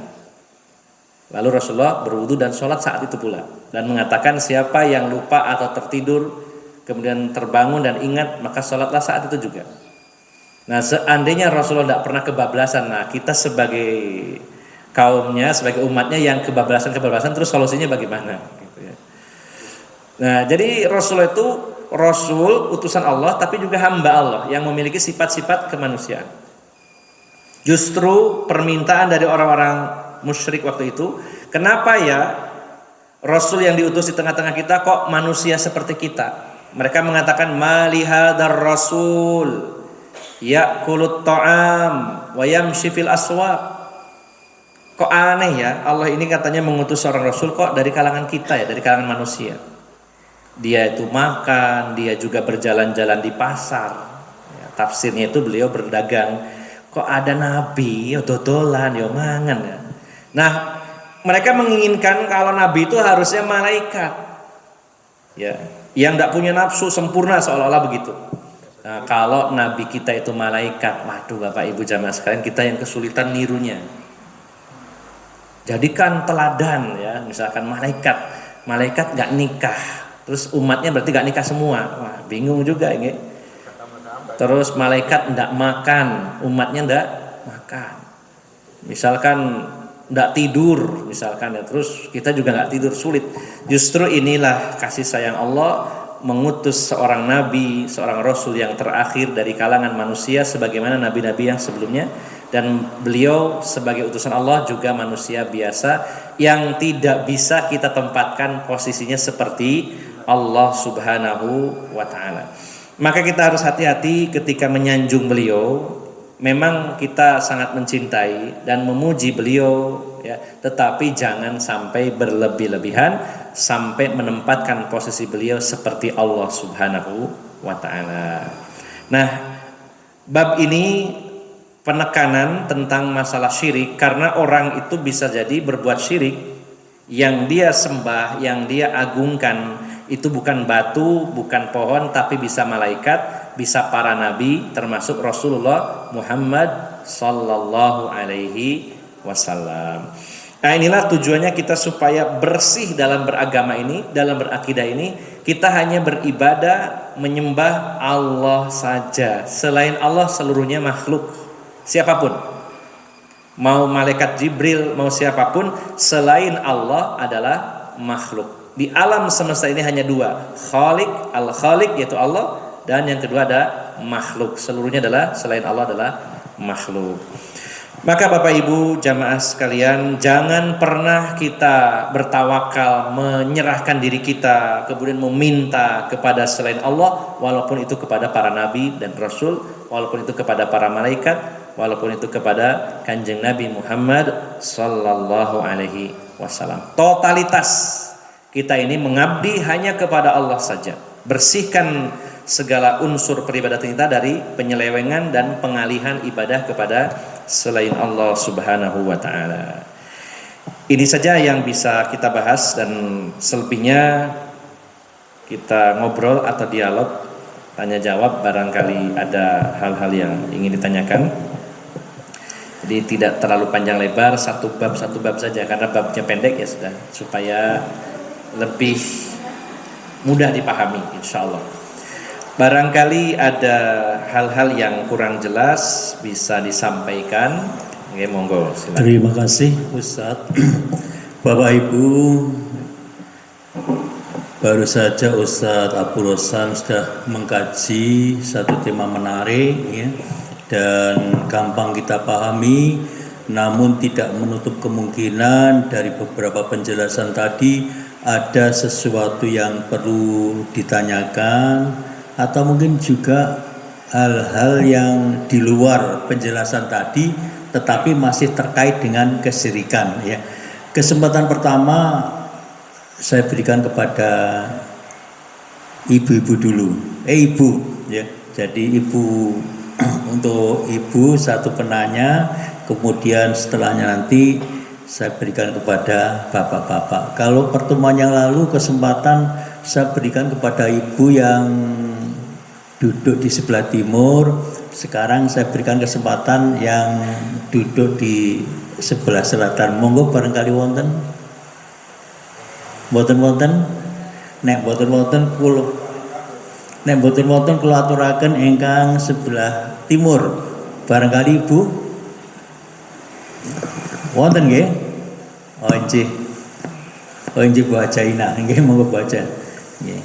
Speaker 1: Lalu Rasulullah berwudu dan sholat saat itu pula, dan mengatakan siapa yang lupa atau tertidur kemudian terbangun dan ingat, maka sholatlah saat itu juga. Nah, seandainya Rasulullah tidak pernah kebablasan, nah kita sebagai kaumnya, sebagai umatnya yang kebablasan terus solusinya bagaimana? Gitu ya. Nah, jadi Rasulullah itu Rasul utusan Allah, tapi juga hamba Allah yang memiliki sifat-sifat kemanusiaan. Justru permintaan dari orang-orang musyrik waktu itu, Kenapa ya Rasul yang diutus di tengah-tengah kita kok manusia seperti kita? Mereka mengatakan malihadar rasul ya'kulut ta'am wa yamshi fil aswaq. Kok aneh ya, Allah ini katanya mengutus seorang rasul kok dari kalangan kita ya, dari kalangan manusia. Dia itu makan, dia juga berjalan-jalan di pasar ya, tafsirnya itu beliau berdagang. Kok ada nabi ya dodolan ya mangan ya. Nah, mereka menginginkan kalau nabi itu harusnya malaikat ya, yang tidak punya nafsu sempurna seolah-olah begitu. Nah, kalau nabi kita itu malaikat, waduh Bapak Ibu jamaah sekalian, kita yang kesulitan nirunya. Jadikan teladan ya, misalkan malaikat nggak nikah, terus umatnya berarti nggak nikah semua. Wah, bingung juga ini. Terus malaikat nggak makan, umatnya nggak makan. Misalkan nggak tidur, misalkan ya, terus kita juga nggak tidur, sulit. Justru inilah kasih sayang Allah mengutus seorang nabi, seorang rasul yang terakhir dari kalangan manusia sebagaimana nabi-nabi yang sebelumnya, dan beliau sebagai utusan Allah juga manusia biasa yang tidak bisa kita tempatkan posisinya seperti Allah Subhanahu wa taala. Maka kita harus hati-hati ketika menyanjung beliau. Memang kita sangat mencintai dan memuji beliau ya, tetapi jangan sampai berlebih-lebihan sampai menempatkan posisi beliau seperti Allah Subhanahu wa taala. Nah, bab ini penekanan tentang masalah syirik, karena orang itu bisa jadi berbuat syirik, yang dia sembah, yang dia agungkan itu bukan batu, bukan pohon, tapi bisa malaikat, bisa para nabi, termasuk Rasulullah Muhammad sallallahu alaihi wasallam. Nah, inilah tujuannya kita supaya bersih dalam beragama ini, dalam berakidah ini. Kita hanya beribadah menyembah Allah saja. Selain Allah seluruhnya makhluk, siapapun, mau malaikat Jibril, mau siapapun selain Allah adalah makhluk. Di alam semesta ini hanya dua, Khaliq, Al-Khaliq yaitu Allah, dan yang kedua ada makhluk. Seluruhnya adalah selain Allah adalah makhluk. Maka Bapak Ibu jamaah sekalian, jangan pernah kita bertawakal, menyerahkan diri kita, kemudian meminta kepada selain Allah, walaupun itu kepada para nabi dan rasul, walaupun itu kepada para malaikat, walaupun itu kepada Kanjeng Nabi Muhammad sallallahu alaihi wasallam. Totalitas kita ini mengabdi hanya kepada Allah saja. Bersihkan segala unsur peribadatan kita dari penyelewengan dan pengalihan ibadah kepada selain Allah Subhanahu wa taala. Ini saja yang bisa kita bahas, dan selebihnya kita ngobrol atau dialog, tanya jawab, barangkali ada hal-hal yang ingin ditanyakan. Jadi tidak terlalu panjang lebar, satu bab saja, karena babnya pendek ya sudah, supaya lebih mudah dipahami insyaallah. Barangkali ada hal-hal yang kurang jelas bisa disampaikan. Oke, monggo silakan.
Speaker 2: Terima kasih Ustadz. Bapak Ibu, baru saja Ustadz Abu Rosan sudah mengkaji satu tema menarik ya, dan gampang kita pahami, namun tidak menutup kemungkinan dari beberapa penjelasan tadi ada sesuatu yang perlu ditanyakan, atau mungkin juga hal-hal yang di luar penjelasan tadi tetapi masih terkait dengan kesyirikan ya. Kesempatan pertama saya berikan kepada ibu-ibu dulu. Ibu ya. Jadi ibu, untuk ibu satu penanya, kemudian setelahnya nanti saya berikan kepada bapak-bapak. Kalau pertemuan yang lalu kesempatan saya berikan kepada ibu yang duduk di sebelah timur, sekarang saya berikan kesempatan yang duduk di sebelah selatan. Monggo barangkali wonten. Mboten-wonten. Nek mboten-wonten kula aturaken ingkang sebelah timur. Barangkali Ibu wonten nggih? Oh nggih. Oh nggih Bu Ajaina, nggih monggo Bu Aja. Nggih.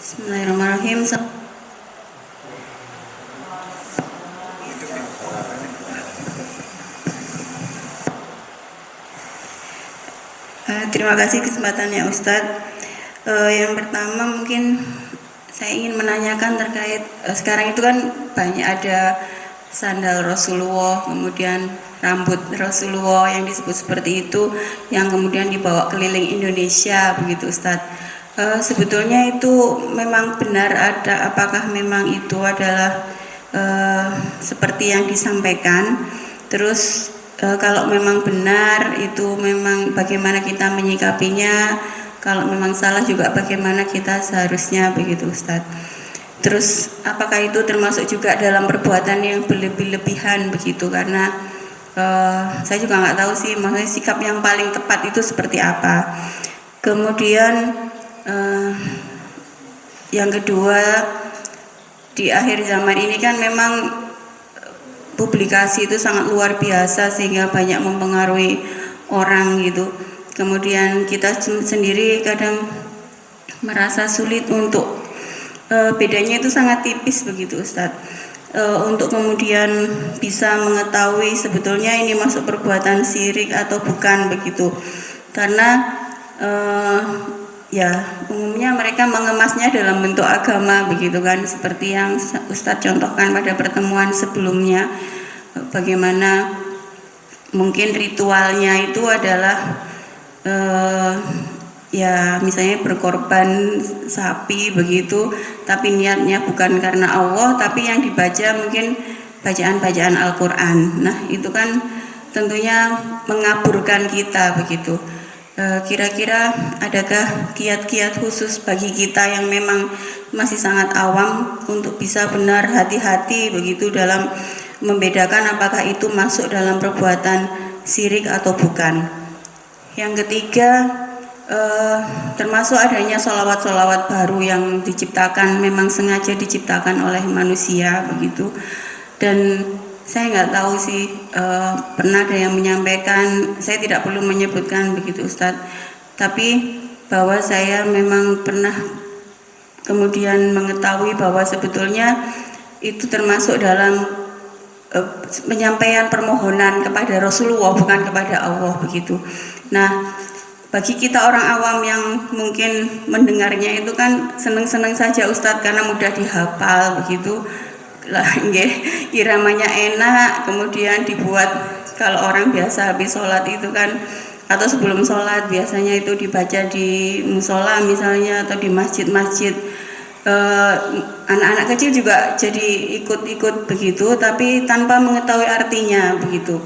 Speaker 3: Bismillahirrahmanirrahim. Terima kasih kesempatannya Ustadz. Yang pertama mungkin saya ingin menanyakan terkait sekarang itu kan banyak ada sandal Rasulullah, kemudian rambut Rasulullah yang disebut seperti itu, yang kemudian dibawa keliling Indonesia begitu Ustadz. Sebetulnya itu memang benar ada, apakah memang itu adalah seperti yang disampaikan? Terus kalau memang benar itu memang bagaimana kita menyikapinya, kalau memang salah juga bagaimana kita seharusnya begitu Ustadz. Terus apakah itu termasuk juga dalam perbuatan yang berlebih-lebihan begitu, karena saya juga nggak tahu sih maksudnya sikap yang paling tepat itu seperti apa. Kemudian yang kedua, di akhir zaman ini kan memang publikasi itu sangat luar biasa sehingga banyak mempengaruhi orang gitu. Kemudian kita sendiri kadang merasa sulit untuk bedanya itu sangat tipis begitu Ustadz, untuk kemudian bisa mengetahui sebetulnya ini masuk perbuatan syirik atau bukan begitu, karena ya umumnya mereka mengemasnya dalam bentuk agama begitu kan, seperti yang Ustadz contohkan pada pertemuan sebelumnya, bagaimana mungkin ritualnya itu adalah ya misalnya berkorban sapi begitu, tapi niatnya bukan karena Allah, tapi yang dibaca mungkin bacaan-bacaan Al-Quran. Nah itu kan tentunya mengaburkan kita begitu. Kira-kira adakah kiat-kiat khusus bagi kita yang memang masih sangat awam untuk bisa benar hati-hati begitu dalam membedakan apakah itu masuk dalam perbuatan syirik atau bukan. Yang ketiga, termasuk adanya sholawat-sholawat baru yang diciptakan, memang sengaja diciptakan oleh manusia begitu. Dan saya nggak tahu sih, pernah ada yang menyampaikan, saya tidak perlu menyebutkan begitu Ustadz, tapi bahwa saya memang pernah kemudian mengetahui bahwa sebetulnya itu termasuk dalam penyampaian permohonan kepada Rasulullah, bukan kepada Allah begitu. Nah, bagi kita orang awam yang mungkin mendengarnya itu kan seneng-seneng saja Ustadz karena mudah dihafal begitu. Lah, iramanya enak, kemudian dibuat kalau orang biasa habis sholat itu kan, atau sebelum sholat biasanya itu dibaca di musola misalnya atau di masjid-masjid. Anak-anak kecil juga jadi ikut-ikut begitu, tapi tanpa mengetahui artinya begitu.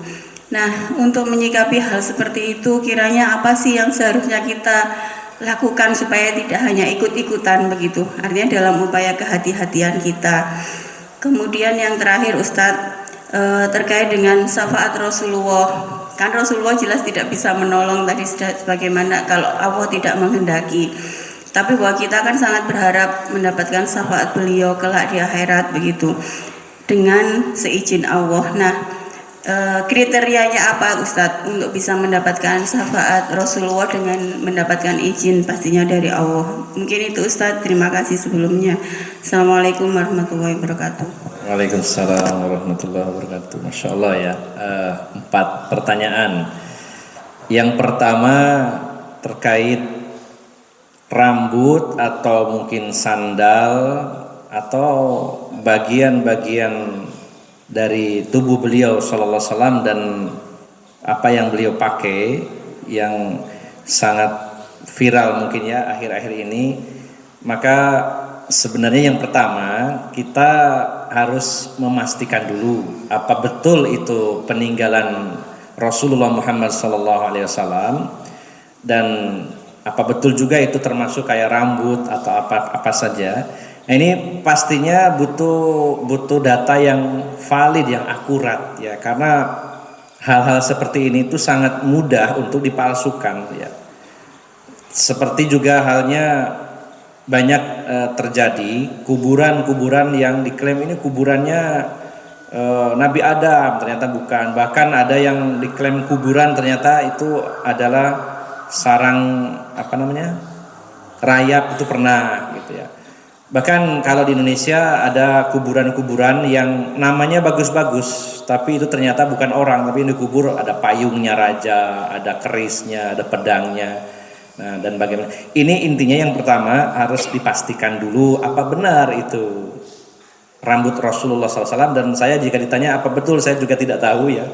Speaker 3: Nah, untuk menyikapi hal seperti itu, kiranya apa sih yang seharusnya kita lakukan supaya tidak hanya ikut-ikutan begitu? Artinya dalam upaya kehati-hatian kita. Kemudian yang terakhir Ustadz, terkait dengan syafaat Rasulullah. Kan Rasulullah jelas tidak bisa menolong tadi sebagaimana kalau Allah tidak menghendaki. Tapi bahwa kita kan sangat berharap mendapatkan syafaat beliau kelak di akhirat begitu, dengan seizin Allah. Nah, kriterianya apa Ustadz untuk bisa mendapatkan syafaat Rasulullah dengan mendapatkan izin pastinya dari Allah? Mungkin itu Ustadz, terima kasih sebelumnya. Assalamualaikum warahmatullahi wabarakatuh.
Speaker 1: Waalaikumsalam warahmatullahi wabarakatuh. Masya Allah ya, 4 pertanyaan. Yang pertama terkait rambut atau mungkin sandal atau bagian-bagian dari tubuh beliau sallallahu alaihi wasallam dan apa yang beliau pakai yang sangat viral mungkin ya akhir-akhir ini. Maka sebenarnya yang pertama kita harus memastikan dulu apa betul itu peninggalan Rasulullah Muhammad sallallahu alaihi wasallam, dan apa betul juga itu termasuk kayak rambut atau apa saja. Nah, ini pastinya butuh data yang valid, yang akurat ya, karena hal-hal seperti ini itu sangat mudah untuk dipalsukan ya. Seperti juga halnya banyak terjadi kuburan-kuburan yang diklaim ini kuburannya Nabi Adam, ternyata bukan. Bahkan ada yang diklaim kuburan ternyata itu adalah sarang rayap, itu pernah gitu ya. Bahkan kalau di Indonesia ada kuburan-kuburan yang namanya bagus-bagus, tapi itu ternyata bukan orang, tapi yang dikubur ada payungnya raja, ada kerisnya, ada pedangnya. Nah, dan bagaimana? Ini intinya yang pertama harus dipastikan dulu apa benar itu rambut Rasulullah SAW. Dan saya jika ditanya apa betul, saya juga tidak tahu ya.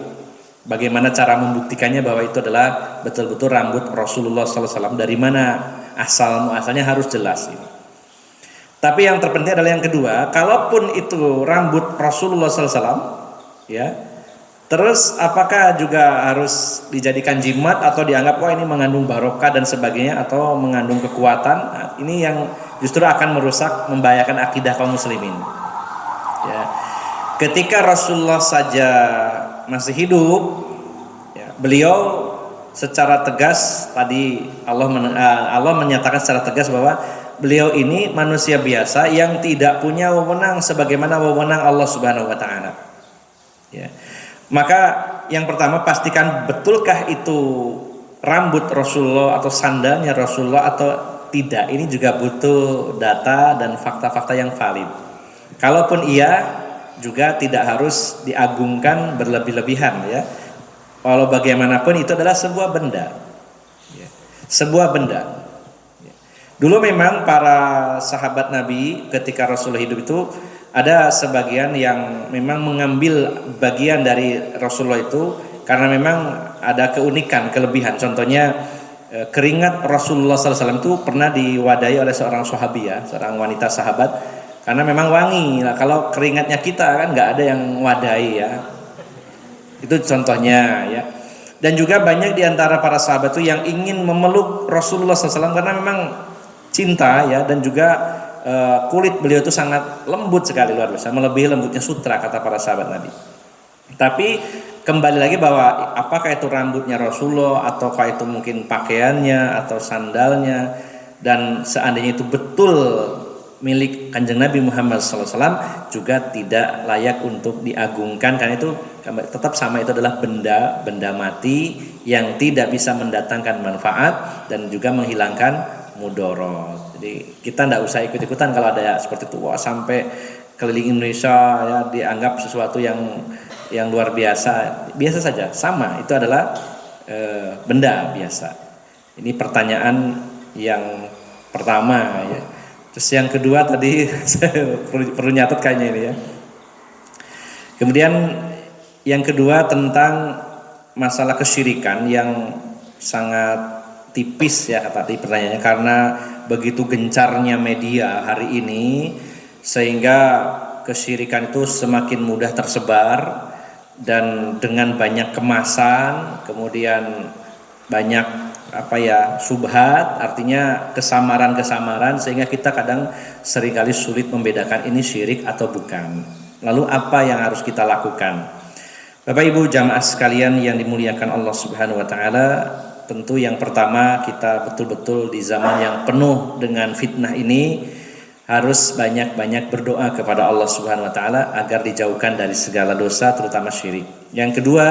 Speaker 1: Bagaimana cara membuktikannya bahwa itu adalah betul-betul rambut Rasulullah SAW? Dari mana asalnya harus jelas ini. Tapi yang terpenting adalah yang kedua, kalaupun itu rambut Rasulullah SAW, ya, terus apakah juga harus dijadikan jimat atau dianggap ini mengandung barokah dan sebagainya atau mengandung kekuatan? Nah, ini yang justru akan merusak, membahayakan akidah kaum muslimin. Ya. Ketika Rasulullah saja masih hidup, ya, beliau secara tegas tadi Allah menyatakan secara tegas bahwa beliau ini manusia biasa yang tidak punya wewenang sebagaimana wewenang Allah Subhanahu wa taala. Ya. Maka yang pertama pastikan betulkah itu rambut Rasulullah atau sandalnya Rasulullah atau tidak. Ini juga butuh data dan fakta-fakta yang valid. Kalaupun iya, juga tidak harus diagungkan berlebih-lebihan ya. Walau bagaimanapun itu adalah sebuah benda. Ya. Sebuah benda. Dulu memang para sahabat Nabi ketika Rasulullah hidup itu ada sebagian yang memang mengambil bagian dari Rasulullah itu karena memang ada keunikan, kelebihan. Contohnya keringat Rasulullah SAW itu pernah diwadahi oleh seorang sahabiah, seorang wanita sahabat, karena memang wangi. Nah, kalau keringatnya kita kan nggak ada yang wadahi ya. Itu contohnya ya. Dan juga banyak di antara para sahabat itu yang ingin memeluk Rasulullah SAW karena memang cinta ya, dan juga kulit beliau itu sangat lembut sekali, luar biasa, melebihi lembutnya sutra kata para sahabat Nabi. Tapi kembali lagi bahwa apakah itu rambutnya Rasulullah ataukah itu mungkin pakaiannya atau sandalnya, dan seandainya itu betul milik Kanjeng Nabi Muhammad SAW juga tidak layak untuk diagungkan karena itu tetap sama, itu adalah benda mati yang tidak bisa mendatangkan manfaat dan juga menghilangkan mudorot. Jadi kita tidak usah ikut-ikutan kalau ada seperti itu. Wah, sampai keliling Indonesia ya dianggap sesuatu yang luar biasa. Biasa saja, sama, itu adalah benda biasa. Ini pertanyaan yang pertama ya. Terus yang kedua tadi saya perlu nyatet kayaknya ini ya. Kemudian yang kedua tentang masalah kesyirikan yang sangat tipis ya tadi pertanyaannya, karena begitu gencarnya media hari ini sehingga kesyirikan itu semakin mudah tersebar dan dengan banyak kemasan, kemudian banyak subhat, artinya kesamaran sehingga kita kadang seringkali sulit membedakan ini syirik atau bukan. Lalu apa yang harus kita lakukan? Bapak Ibu jamaah sekalian yang dimuliakan Allah Subhanahu wa taala, tentu yang pertama kita betul-betul di zaman yang penuh dengan fitnah ini harus banyak-banyak berdoa kepada Allah Subhanahu wa taala agar dijauhkan dari segala dosa terutama syirik. Yang kedua,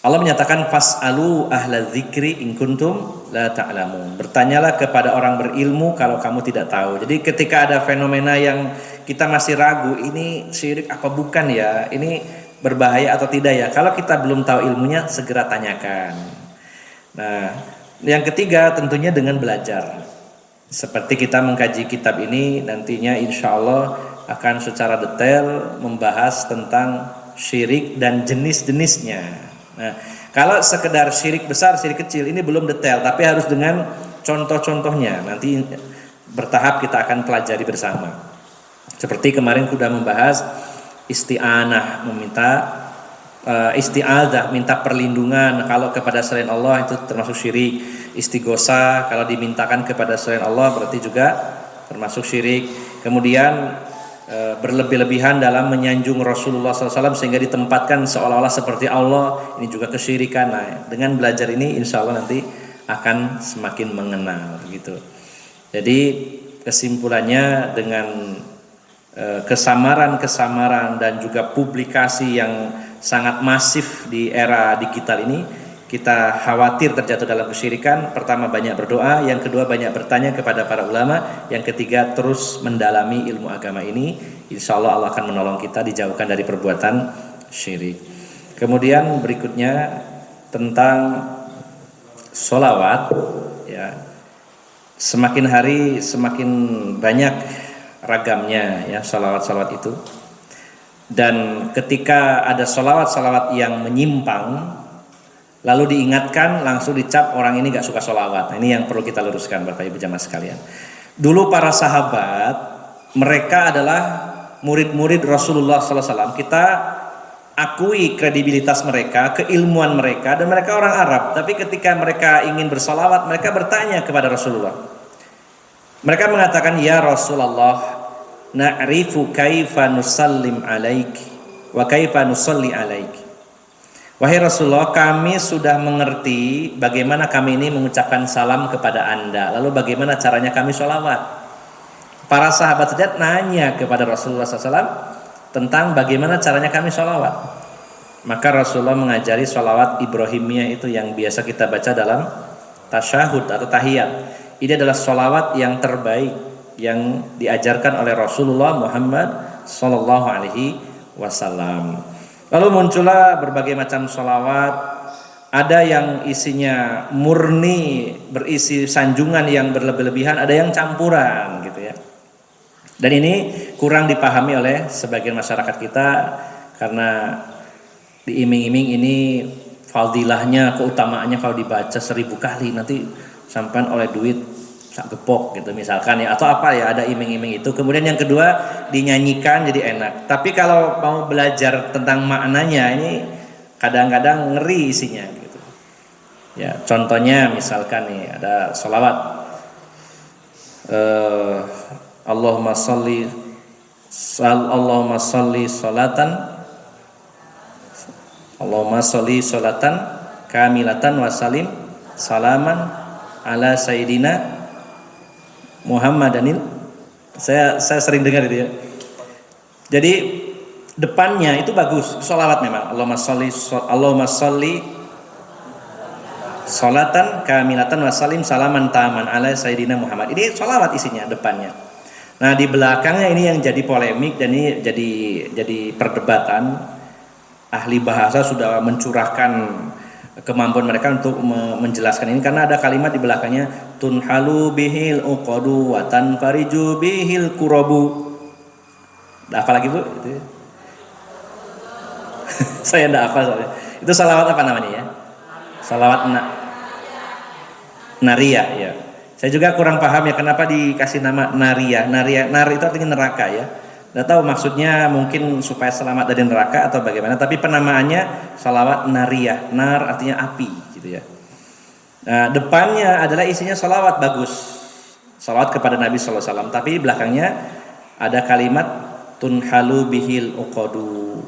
Speaker 1: Allah menyatakan fas'alu ahla dzikri in kuntum la ta'lamun. Bertanyalah kepada orang berilmu kalau kamu tidak tahu. Jadi ketika ada fenomena yang kita masih ragu ini syirik apa bukan ya, ini berbahaya atau tidak ya, kalau kita belum tahu ilmunya segera tanyakan. Nah, yang ketiga tentunya dengan belajar. Seperti kita mengkaji kitab ini nantinya insya Allah akan secara detail membahas tentang syirik dan jenis-jenisnya. Nah, kalau sekedar syirik besar, syirik kecil ini belum detail, tapi harus dengan contoh-contohnya. Nanti bertahap kita akan pelajari bersama. Seperti kemarin sudah membahas isti'anah, meminta isti'adzah, minta perlindungan kalau kepada selain Allah itu termasuk syirik. Istighosa kalau dimintakan kepada selain Allah berarti juga termasuk syirik. Kemudian berlebih-lebihan dalam menyanjung Rasulullah SAW sehingga ditempatkan seolah-olah seperti Allah, ini juga kesyirikan. Nah, dengan belajar ini insya Allah nanti akan semakin mengenal gitu. Jadi kesimpulannya dengan kesamaran dan juga publikasi yang sangat masif di era digital ini, kita khawatir terjatuh dalam kesyirikan, pertama banyak berdoa, yang kedua banyak bertanya kepada para ulama, yang ketiga terus mendalami ilmu agama ini. Insya Allah Allah akan menolong kita dijauhkan dari perbuatan syirik. Kemudian berikutnya tentang sholawat, ya, semakin hari semakin banyak ragamnya ya sholawat itu. Dan ketika ada sholawat yang menyimpang, lalu diingatkan, langsung dicap orang ini gak suka sholawat. Nah, ini yang perlu kita luruskan Bapak Ibu jamaah sekalian. Dulu para sahabat, mereka adalah murid-murid Rasulullah SAW. Kita akui kredibilitas mereka, keilmuan mereka, dan mereka orang Arab. Tapi ketika mereka ingin bersolawat, mereka bertanya kepada Rasulullah. Mereka mengatakan, ya Rasulullah, na'rifu kaifa nusallim alaiki wa kaifa nusalli alaiki. Wahai Rasulullah, kami sudah mengerti bagaimana kami ini mengucapkan salam kepada Anda. Lalu bagaimana caranya kami sholawat? Para sahabat saja nanya kepada Rasulullah SAW tentang bagaimana caranya kami sholawat. Maka Rasulullah mengajari sholawat Ibrahimiyah itu yang biasa kita baca dalam tasyahud atau tahiyat. Ini adalah sholawat yang terbaik yang diajarkan oleh Rasulullah Muhammad SAW. Lalu muncullah berbagai macam sholawat. Ada yang isinya murni berisi sanjungan yang berlebih-lebihan, ada yang campuran gitu ya. Dan ini kurang dipahami oleh sebagian masyarakat kita karena diiming-iming ini fadilahnya, keutamaannya kalau dibaca 1000 kali nanti sampai oleh duit sak gepok gitu misalkan ya, atau apa ya, ada iming-iming itu. Kemudian yang kedua dinyanyikan jadi enak, tapi kalau mau belajar tentang maknanya ini kadang-kadang ngeri isinya gitu ya. Contohnya misalkan nih ada sholawat Allahumma sholli sholatan kamilatan wa salim salaman ala sayyidina Muhammadanil. Saya sering dengar itu ya. Jadi depannya itu bagus, sholawat memang. Allahumma sholli sholatan kamilatan wa salim salaman taman ala sayyidina Muhammad. Ini sholawat isinya depannya. Nah di belakangnya ini yang jadi polemik dan ini jadi perdebatan. Ahli bahasa sudah mencurahkan kemampuan mereka untuk menjelaskan ini karena ada kalimat di belakangnya tunhalu bihil uqadu wa tanfariju bihil kurabu. Apa lagi Bu? Itu. Saya enggak hafal soalnya. Itu salawat apa namanya ya? Salawat nariyah ya. Saya juga kurang paham ya kenapa dikasih nama nariyah. Nar itu artinya neraka ya. Nggak tahu maksudnya, mungkin supaya selamat dari neraka atau bagaimana, tapi penamaannya salawat nariyah. Nar artinya api gitu ya. Nah, depannya adalah isinya salawat bagus, salawat kepada Nabi SAW, tapi belakangnya ada kalimat tunhalu bihil uqadu,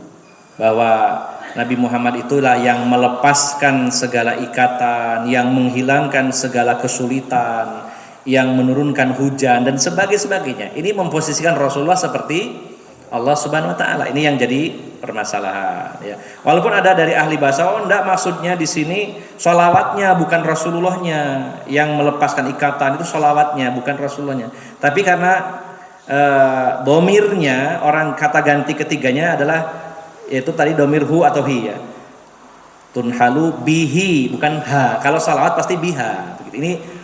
Speaker 1: bahwa Nabi Muhammad itulah yang melepaskan segala ikatan, yang menghilangkan segala kesulitan, yang menurunkan hujan dan sebagainya. Ini memposisikan Rasulullah seperti Allah Subhanahu wa taala. Ini yang jadi permasalahan ya. Walaupun ada dari ahli bahasa, enggak, maksudnya di sini sholawatnya bukan Rasulullahnya yang melepaskan ikatan, itu sholawatnya bukan Rasulullahnya. Tapi karena domirnya, orang kata ganti ketiganya adalah yaitu tadi domir hu atau hi ya. Tunhalu bihi bukan ha. Kalau sholawat pasti biha. Ini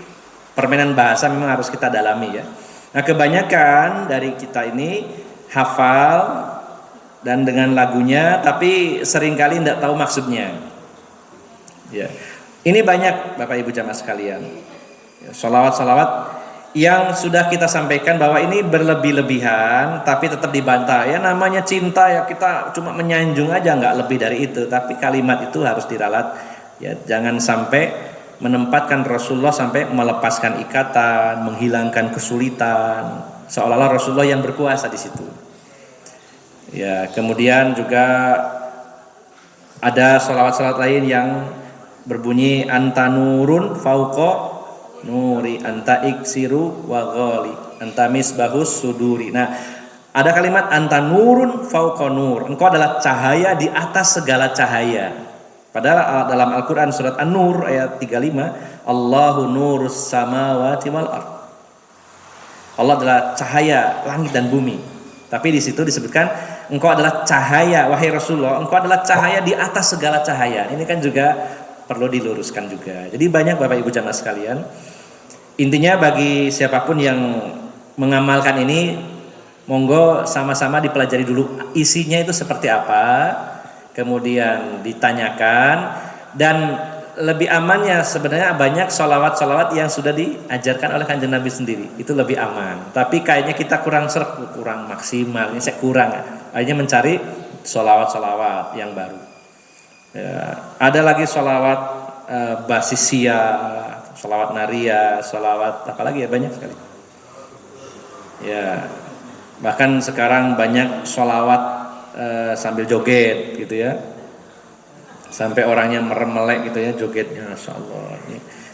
Speaker 1: permainan bahasa memang harus kita dalami ya. Nah kebanyakan dari kita ini hafal dan dengan lagunya, tapi seringkali tidak tahu maksudnya. Ya, ini banyak Bapak Ibu jamaah sekalian. Ya, sholawat yang sudah kita sampaikan bahwa ini berlebih-lebihan, tapi tetap dibantah. Ya namanya cinta ya, kita cuma menyanjung aja, nggak lebih dari itu. Tapi kalimat itu harus diralat. Ya, jangan sampai menempatkan Rasulullah sampai melepaskan ikatan, menghilangkan kesulitan, seolah-olah Rasulullah yang berkuasa di situ. Ya, kemudian juga ada sholawat lain yang berbunyi anta nurun fauqa nuri anta iksiru wa ghali anta misbahus suduri. Nah, ada kalimat anta nurun fauqa nur. Engkau adalah cahaya di atas segala cahaya. Padahal dalam Al-Quran surat An-Nur ayat 35, Allahu nurus samawati wal ard. Allah adalah cahaya langit dan bumi. Tapi di situ disebutkan engkau adalah cahaya, wahai Rasulullah, engkau adalah cahaya di atas segala cahaya. Ini kan juga perlu diluruskan juga. Jadi banyak Bapak Ibu jamaah sekalian. Intinya bagi siapapun yang mengamalkan ini, monggo sama-sama dipelajari dulu isinya itu seperti apa, kemudian ditanyakan. Dan lebih amannya sebenarnya banyak sholawat-sholawat yang sudah diajarkan oleh Kanjeng Nabi sendiri, itu lebih aman. Tapi kayaknya kita kurang kurang maksimal, ini saya kurang. Akhirnya mencari sholawat-sholawat yang baru. Ya, ada lagi sholawat basisia, sholawat naria, sholawat apalagi ya, banyak sekali. Ya, bahkan sekarang banyak sholawat sambil joget gitu ya. Sampai orangnya merem-melek gitu ya jogetnya, Masya Allah.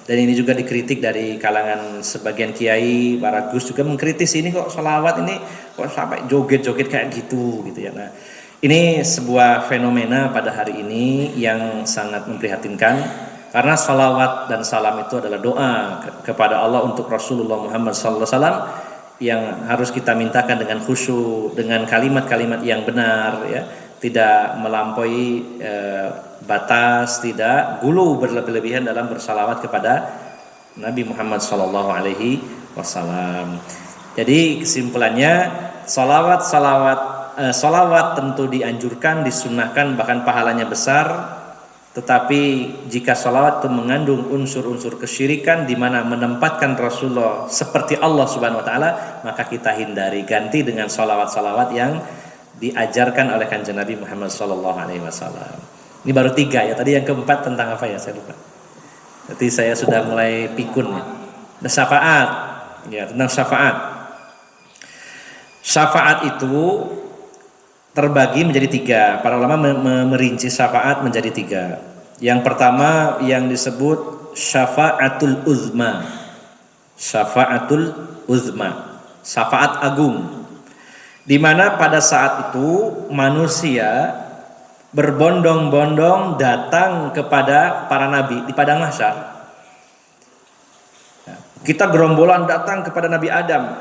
Speaker 1: Dan ini juga dikritik dari kalangan sebagian kiai, para gus juga mengkritis, ini kok sholawat ini kok sampai joget-joget kayak gitu ya. Nah, ini sebuah fenomena pada hari ini yang sangat memprihatinkan, karena sholawat dan salam itu adalah doa kepada Allah untuk Rasulullah Muhammad SAW yang harus kita mintakan dengan khusyuk, dengan kalimat-kalimat yang benar ya, tidak melampaui batas, tidak gulu berlebihan dalam bersalawat kepada Nabi Muhammad SAW. Jadi kesimpulannya, salawat tentu dianjurkan, disunnahkan, bahkan pahalanya besar. Tetapi jika salawat itu mengandung unsur-unsur kesyirikan, di mana menempatkan Rasulullah seperti Allah Subhanahu Wa Taala, maka kita hindari, ganti dengan salawat-salawat yang diajarkan oleh Kanjeng Nabi Muhammad SAW. Ini baru 3 ya. Tadi yang keempat tentang apa ya? Saya lupa. Jadi saya sudah mulai pikun ya. Ada syafaat. Ya, tentang syafaat. Syafaat itu terbagi menjadi 3. Para ulama merinci syafaat menjadi 3. Yang pertama yang disebut syafaatul uzma. Syafaatul uzma. Syafaat agung. Di mana pada saat itu manusia berbondong-bondong datang kepada para nabi di padang mahsyar. Kita gerombolan datang kepada Nabi Adam.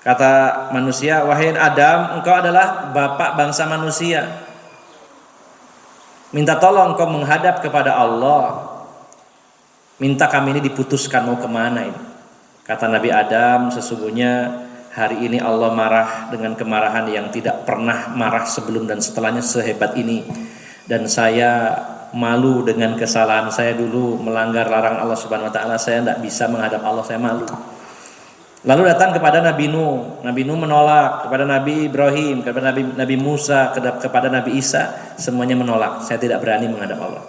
Speaker 1: Kata manusia, wahai Adam, engkau adalah bapak bangsa manusia. Minta tolong engkau menghadap kepada Allah. Minta kami ini diputuskan mau kemana ini. Kata Nabi Adam, sesungguhnya hari ini Allah marah dengan kemarahan yang tidak pernah marah sebelum dan setelahnya sehebat ini. Dan saya malu dengan kesalahan saya dulu melanggar larangan Allah Subhanahu Wa Taala. Saya tidak bisa menghadap Allah, saya malu. Lalu datang kepada Nabi Nuh. Nabi Nuh menolak, kepada Nabi Ibrahim, kepada Nabi Musa, kepada Nabi Isa, semuanya menolak. Saya tidak berani menghadap Allah.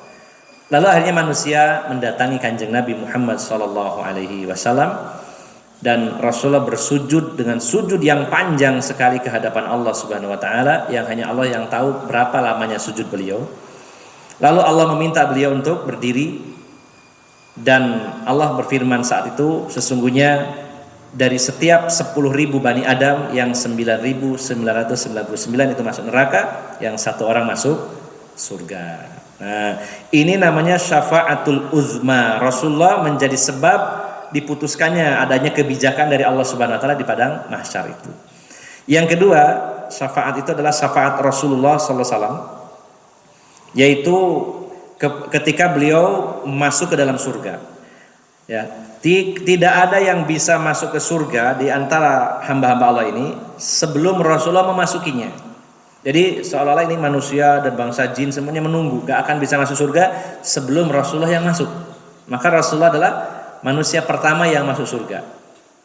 Speaker 1: Lalu akhirnya manusia mendatangi Kanjeng Nabi Muhammad SAW. Dan Rasulullah bersujud dengan sujud yang panjang sekali ke hadapan Allah Subhanahu Wa Taala, yang hanya Allah yang tahu berapa lamanya sujud beliau. Lalu Allah meminta beliau untuk berdiri, dan Allah berfirman saat itu, sesungguhnya dari setiap 10.000 Bani Adam yang 9.999 itu masuk neraka, yang 1 orang masuk surga. Nah, ini namanya syafaatul uzma. Rasulullah menjadi sebab diputuskannya adanya kebijakan dari Allah Subhanahu Wa Taala di padang mahsyar itu. Yang kedua, syafaat itu adalah syafaat Rasulullah SAW, yaitu ketika beliau masuk ke dalam surga. Ya, tidak ada yang bisa masuk ke surga di antara hamba-hamba Allah ini sebelum Rasulullah memasukinya. Jadi seolah-olah ini manusia dan bangsa jin semuanya menunggu, gak akan bisa masuk surga sebelum Rasulullah yang masuk. Maka Rasulullah adalah manusia pertama yang masuk surga.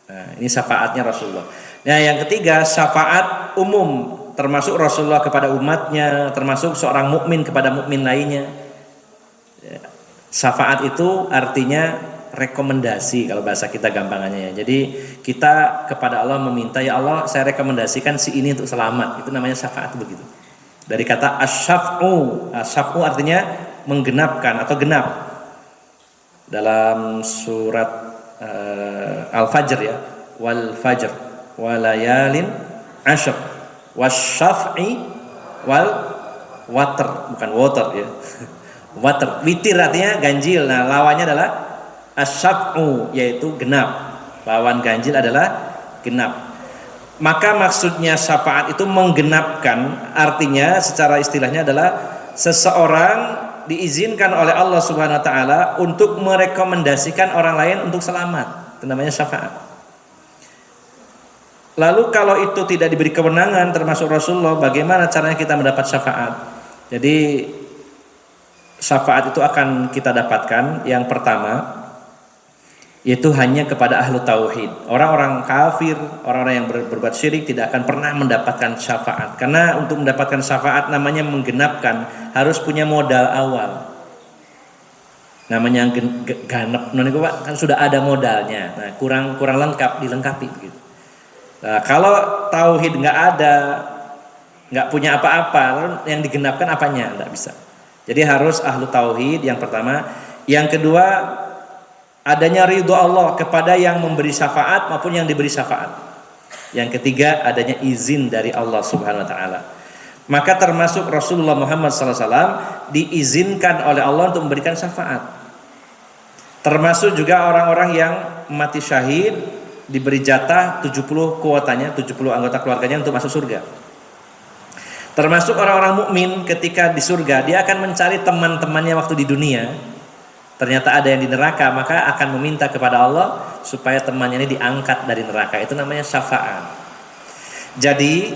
Speaker 1: Nah, ini syafaatnya Rasulullah. Nah, yang ketiga, syafaat umum, termasuk Rasulullah kepada umatnya, termasuk seorang mukmin kepada mukmin lainnya. Syafaat itu artinya rekomendasi kalau bahasa kita gampangannya ya. Jadi kita kepada Allah meminta, ya Allah, saya rekomendasikan si ini untuk selamat. Itu namanya syafaat begitu. Dari kata asyaf'u. Asyaf'u artinya menggenapkan atau genap. Dalam surat Al-Fajr ya, wal fajr walayalin ashr wasyaf'i wal water, bukan water ya. water. Witir artinya ganjil. Nah, lawannya adalah asyaf'u, yaitu genap. Lawan ganjil adalah genap. Maka maksudnya syafaat itu menggenapkan, artinya secara istilahnya adalah seseorang diizinkan oleh Allah Subhanahu wa taala untuk merekomendasikan orang lain untuk selamat. Itu namanya syafaat. Lalu kalau itu tidak diberi kewenangan termasuk Rasulullah, bagaimana caranya kita mendapat syafaat? Jadi syafaat itu akan kita dapatkan yang pertama yaitu hanya kepada ahlu tauhid. Orang-orang kafir, orang-orang yang berbuat syirik tidak akan pernah mendapatkan syafaat. Karena untuk mendapatkan syafaat namanya menggenapkan, harus punya modal awal. Namanya ganep, kan sudah ada modalnya. Nah, kurang lengkap, dilengkapi gitu. Nah, kalau tauhid nggak ada, nggak punya apa-apa, yang digenapkan apanya? Nggak bisa. Jadi harus ahlu tauhid yang pertama. Yang kedua, adanya ridho Allah kepada yang memberi syafaat maupun yang diberi syafaat. Yang ketiga, adanya izin dari Allah Subhanahu wa taala. Maka termasuk Rasulullah Muhammad SAW diizinkan oleh Allah untuk memberikan syafaat. Termasuk juga orang-orang yang mati syahid diberi jatah 70 kuotanya, 70 anggota keluarganya untuk masuk surga. Termasuk orang-orang mukmin ketika di surga, dia akan mencari teman-temannya waktu di dunia. Ternyata ada yang di neraka, maka akan meminta kepada Allah supaya temannya ini diangkat dari neraka. Itu namanya syafaat. Jadi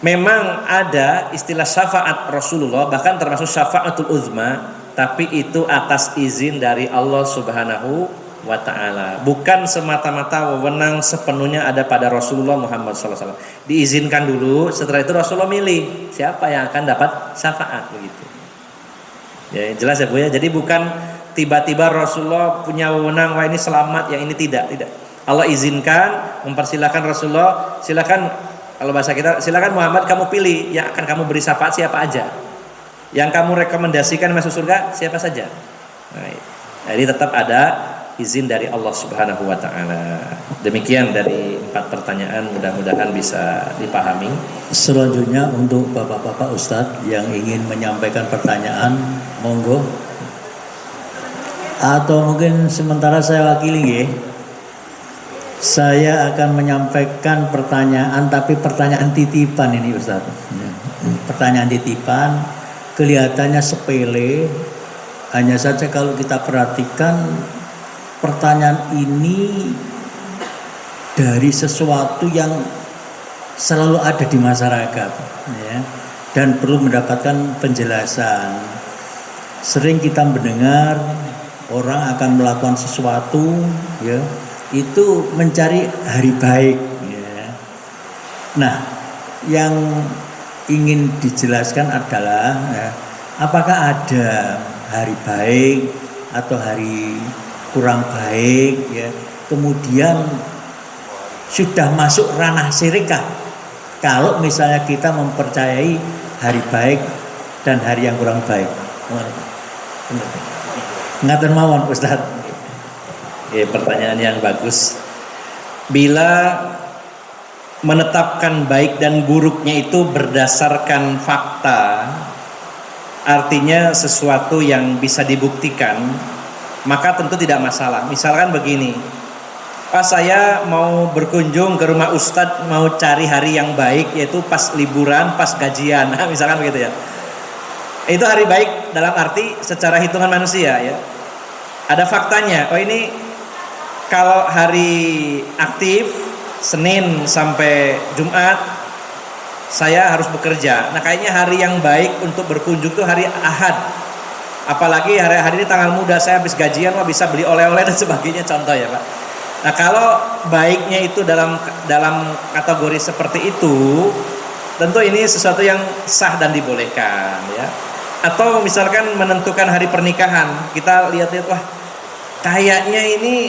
Speaker 1: memang ada istilah syafaat Rasulullah, bahkan termasuk syafaatul uzma, tapi itu atas izin dari Allah Subhanahu wa ta'ala. Bukan semata-mata wewenang sepenuhnya ada pada Rasulullah Muhammad SAW. Diizinkan dulu, setelah itu Rasulullah milih siapa yang akan dapat syafaat begitu. Ya, jelas ya Bu ya. Jadi bukan tiba-tiba Rasulullah punya wewenang, wah ini selamat, yang ini tidak. Allah izinkan, mempersilahkan Rasulullah, silakan, kalau bahasa kita, silakan Muhammad kamu pilih yang akan kamu beri syafaat siapa aja. Yang kamu rekomendasikan masuk surga siapa saja. Nah, jadi tetap ada izin dari Allah Subhanahu wa taala. Demikian dari 4 pertanyaan, mudah-mudahan bisa dipahami.
Speaker 2: Selanjutnya untuk Bapak-bapak Ustadz yang ingin menyampaikan pertanyaan, monggo. Atau mungkin sementara saya wakili nggih. Saya akan menyampaikan pertanyaan, tapi pertanyaan titipan ini Ustadz. Pertanyaan titipan kelihatannya sepele, hanya saja kalau kita perhatikan pertanyaan ini dari sesuatu yang selalu ada di masyarakat, ya, dan perlu mendapatkan penjelasan. Sering kita mendengar orang akan melakukan sesuatu, ya, itu mencari hari baik, ya. Nah, yang ingin dijelaskan adalah, ya, apakah ada hari baik atau hari kurang baik, ya, kemudian sudah masuk ranah syirikah kalau misalnya kita mempercayai hari baik dan hari yang kurang baik. Ngaten mawon Ustaz.
Speaker 1: Ya, pertanyaan yang bagus. Bila menetapkan baik dan buruknya itu berdasarkan fakta, artinya sesuatu yang bisa dibuktikan, maka tentu tidak masalah. Misalkan begini, pas saya mau berkunjung ke rumah Ustadz, mau cari hari yang baik, yaitu pas liburan, pas gajian, nah, misalkan begitu ya. Itu hari baik dalam arti secara hitungan manusia, ya. Ada faktanya. Oh, ini kalau hari aktif Senin sampai Jumat saya harus bekerja. Nah, kayaknya hari yang baik untuk berkunjung itu hari Ahad. Apalagi hari-hari ini tanggal muda, saya habis gajian, wah bisa beli oleh-oleh dan sebagainya, contoh ya Pak. Nah, kalau baiknya itu dalam kategori seperti itu, tentu ini sesuatu yang sah dan dibolehkan, ya. Atau misalkan menentukan hari pernikahan, kita lihat-lihat, wah kayaknya ini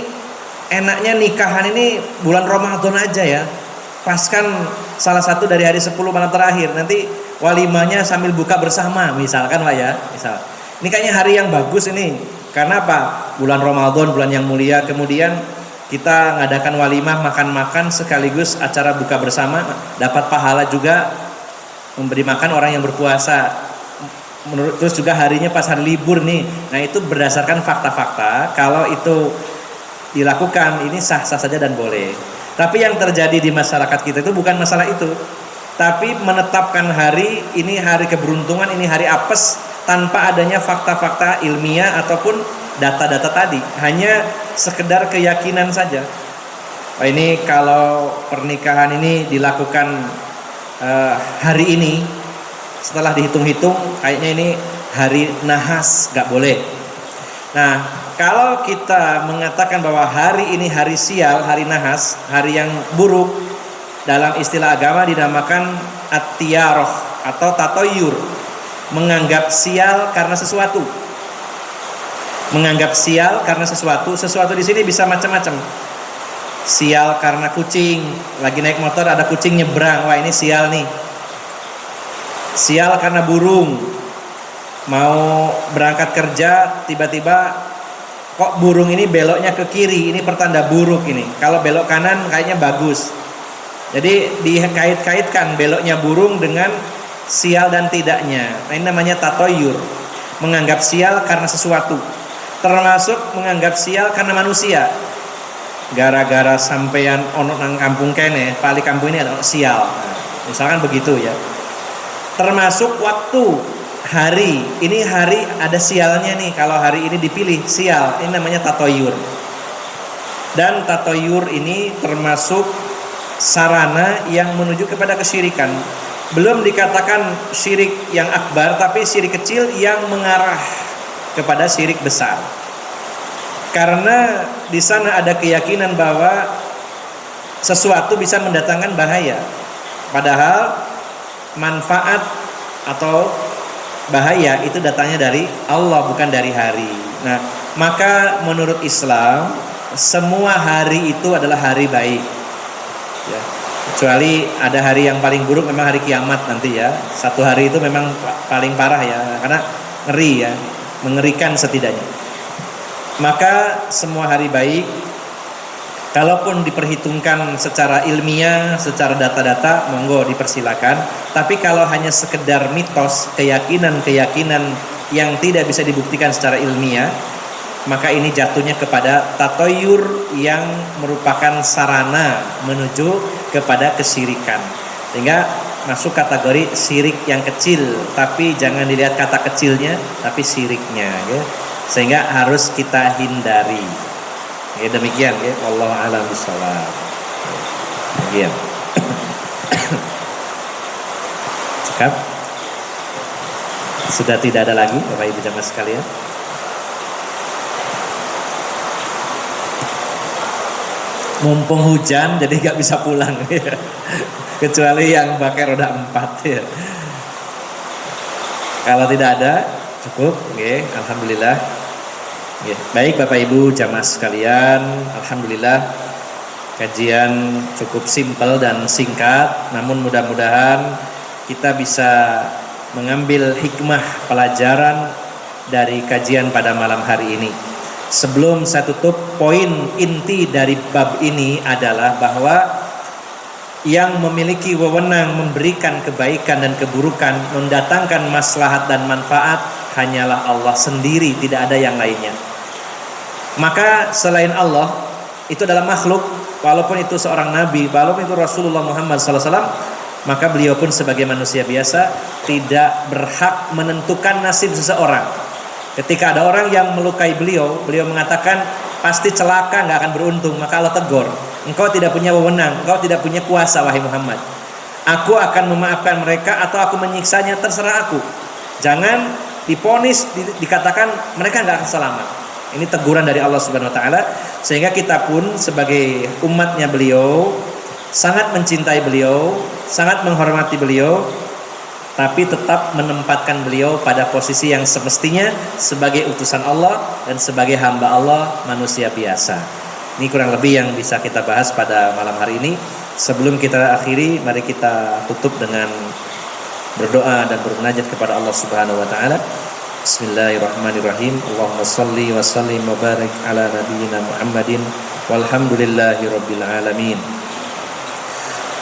Speaker 1: enaknya nikahan ini bulan Ramadan aja ya. Pas kan salah satu dari hari 10 malam terakhir, nanti walimahnya sambil buka bersama, misalkan Pak ya, misal. Ini kayaknya hari yang bagus ini. Karena apa? Bulan Ramadan, bulan yang mulia. Kemudian kita ngadakan walimah, makan-makan sekaligus acara buka bersama, dapat pahala juga memberi makan orang yang berpuasa. terus juga harinya pas hari libur nih. Nah, itu berdasarkan fakta-fakta. Kalau itu dilakukan, ini sah-sah saja dan boleh. Tapi yang terjadi di masyarakat kita itu bukan masalah itu, tapi menetapkan hari ini hari keberuntungan, ini hari apes, tanpa adanya fakta-fakta ilmiah ataupun data-data tadi, hanya sekedar keyakinan saja. Oh, ini kalau pernikahan ini dilakukan hari ini, setelah dihitung-hitung kayaknya ini hari nahas, gak boleh. Nah, kalau kita mengatakan bahwa hari ini hari sial, hari nahas, hari yang buruk, dalam istilah agama dinamakan at-tiyaroh atau tatoyur, menganggap sial karena sesuatu. Menganggap sial karena sesuatu di sini bisa macam-macam. Sial karena kucing, lagi naik motor ada kucing nyebrang, wah ini sial nih. Sial karena burung, mau berangkat kerja tiba-tiba kok burung ini beloknya ke kiri, ini pertanda buruk ini. Kalau belok kanan kayaknya bagus. Jadi dikait-kaitkan beloknya burung dengan sial dan tidaknya. Nah, ini namanya tatoyur, menganggap sial karena sesuatu. Termasuk menganggap sial karena manusia. Gara-gara sampean ono nang kampung kene, pali kampung ini ada sial. Nah, misalkan begitu ya. Termasuk waktu, hari, ini hari ada sialnya nih. Kalau hari ini dipilih sial, ini namanya tatoyur. Dan tatoyur ini termasuk sarana yang menuju kepada kesyirikan. Belum dikatakan syirik yang akbar, tapi syirik kecil yang mengarah kepada syirik besar. Karena di sana ada keyakinan bahwa sesuatu bisa mendatangkan bahaya, padahal manfaat atau bahaya itu datangnya dari Allah, bukan dari hari. Nah, maka menurut Islam semua hari itu adalah hari baik ya, kecuali ada hari yang paling buruk, memang hari kiamat nanti ya. Satu hari itu memang paling parah ya, karena ngeri ya, mengerikan setidaknya. Maka semua hari baik, kalaupun diperhitungkan secara ilmiah, secara data-data, monggo dipersilakan. Tapi kalau hanya sekedar mitos, keyakinan-keyakinan yang tidak bisa dibuktikan secara ilmiah, maka ini jatuhnya kepada tatoyur yang merupakan sarana menuju kepada kesyirikan. Sehingga masuk kategori syirik yang kecil, tapi jangan dilihat kata kecilnya, tapi syiriknya ya. Sehingga harus kita hindari. Ya, demikian ya, wallahu a'lam bishawab. Demikian. Cukup. Sudah tidak ada lagi Bapak Ibu jamaah sekalian. Mumpung hujan jadi gak bisa pulang ya. Kecuali yang pakai roda 4 ya. Kalau tidak ada cukup, okay. Alhamdulillah. Ya, baik Bapak Ibu jamaah sekalian, alhamdulillah kajian cukup simpel dan singkat, namun mudah-mudahan kita bisa mengambil hikmah pelajaran dari kajian pada malam hari ini. Sebelum saya tutup, poin inti dari bab ini adalah bahwa yang memiliki wewenang memberikan kebaikan dan keburukan, mendatangkan maslahat dan manfaat hanyalah Allah sendiri, tidak ada yang lainnya. Maka selain Allah itu adalah makhluk, walaupun itu seorang nabi, walaupun itu Rasulullah Muhammad SAW, maka beliau pun sebagai manusia biasa tidak berhak menentukan nasib seseorang. Ketika ada orang yang melukai beliau mengatakan pasti celaka, nggak akan beruntung, maka Allah tegur, engkau tidak punya wewenang, engkau tidak punya kuasa wahai Muhammad. Aku akan memaafkan mereka atau aku menyiksanya, terserah aku. Jangan diponis, dikatakan mereka nggak akan selamat. Ini teguran dari Allah Subhanahu Wa Taala, sehingga kita pun sebagai umatnya beliau sangat mencintai beliau, sangat menghormati beliau, tapi tetap menempatkan beliau pada posisi yang semestinya sebagai utusan Allah dan sebagai hamba Allah, manusia biasa. Ini kurang lebih yang bisa kita bahas pada malam hari ini. Sebelum kita akhiri, mari kita tutup dengan berdoa dan bermunajat kepada Allah Subhanahu Wa Taala. Bismillahirrahmanirrahim. Allahumma salli wa sallim wa barik ala nabiyyina Muhammadin walhamdulillahi rabbil alamin.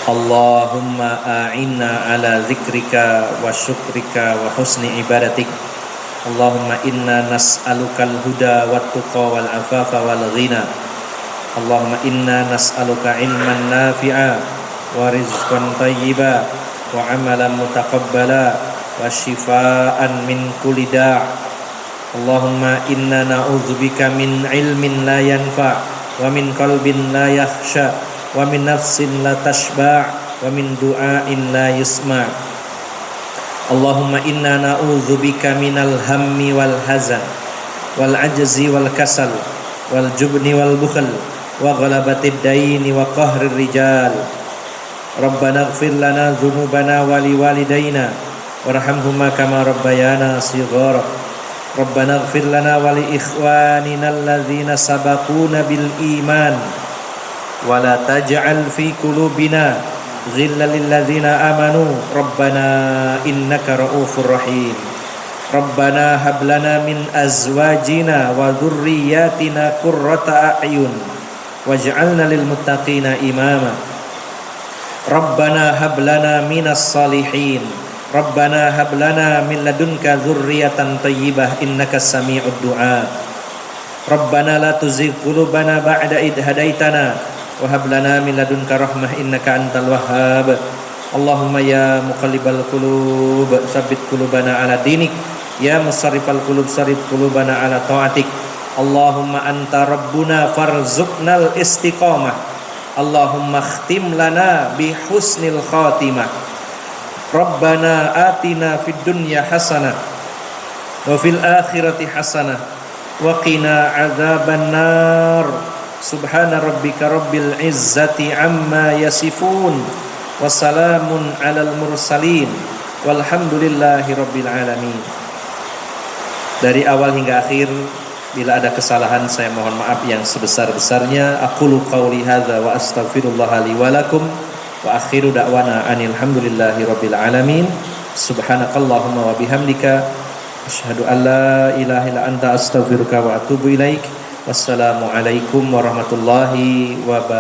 Speaker 1: Allahumma a'inna ala dzikrika wa syukrika wa husni ibadatik. Allahumma inna nas'alukal huda wat tuqa wal afafa wal ghina. Allahumma inna nas'aluka ilman nafi'a wa rizqan thayyiba wa amalan mutaqabbala wa shifaan min kulli da'. Allahumma inna na'udzubika min ilmin la yanfa' wa min qalbin la yakhsha wa min nafsin la tashba' wa min du'ain la yusma'. Allahumma inna na'udzubika minal hammi wal hazan wal ajzi wal kasal wal jubni wal bukhl wa ghalabatid daini wa qahrir rijal. Rabbana ighfir lana dzunubana wa liwalidayna warhamhuma kama rabbayana shighara. Rabbana ighfir lana wa li ikhwanina alladzina sabaquna bil iman wa la taj'al fi qulubina ghillan lil ladzina amanu rabbana innaka ra'ufur rahim. Rabbana hab lana min azwajina wa dhurriyyatina qurrata a'yun waj'alna lil muttaqina imama. Rabbana hab lana minas salihin. Rabbana hab lana min ladunka dzurriyyatan thayyibah innaka sami'ud du'a. Rabbana la tuzigh qulubana ba'da idh hadaitana wa hab lana min ladunka rahmah innaka antal wahhab. Allahumma ya muqallibal qulub tsabbit qulubana ala dinik, ya musarrifal qulub sarrif qulubana ala ta'atik. Allahumma anta rabbuna farzuqnal istiqamah. Allahumma khtim lana bi husnil khatimah. Rabbana atina fid dunya hasanah wa fil akhirati hasanah wa qina adzaban nar. Subhana rabbika rabbil izzati amma yasifun wa salamun alal mursalin walhamdulillahi rabbil alamin. Dari awal hingga akhir, bila ada kesalahan saya mohon maaf yang sebesar-besarnya. Aqulu qawli hadza wa astaghfirullah li wa lakum wa akhiru da'wana anil hamdulillahi rabbil alamin. Subhanakallahumma wa bihamdika asyhadu an la ilaha illa anta astaghfiruka wa atubu ilaik. Wassalamu alaikum warahmatullahi wabarakatuh.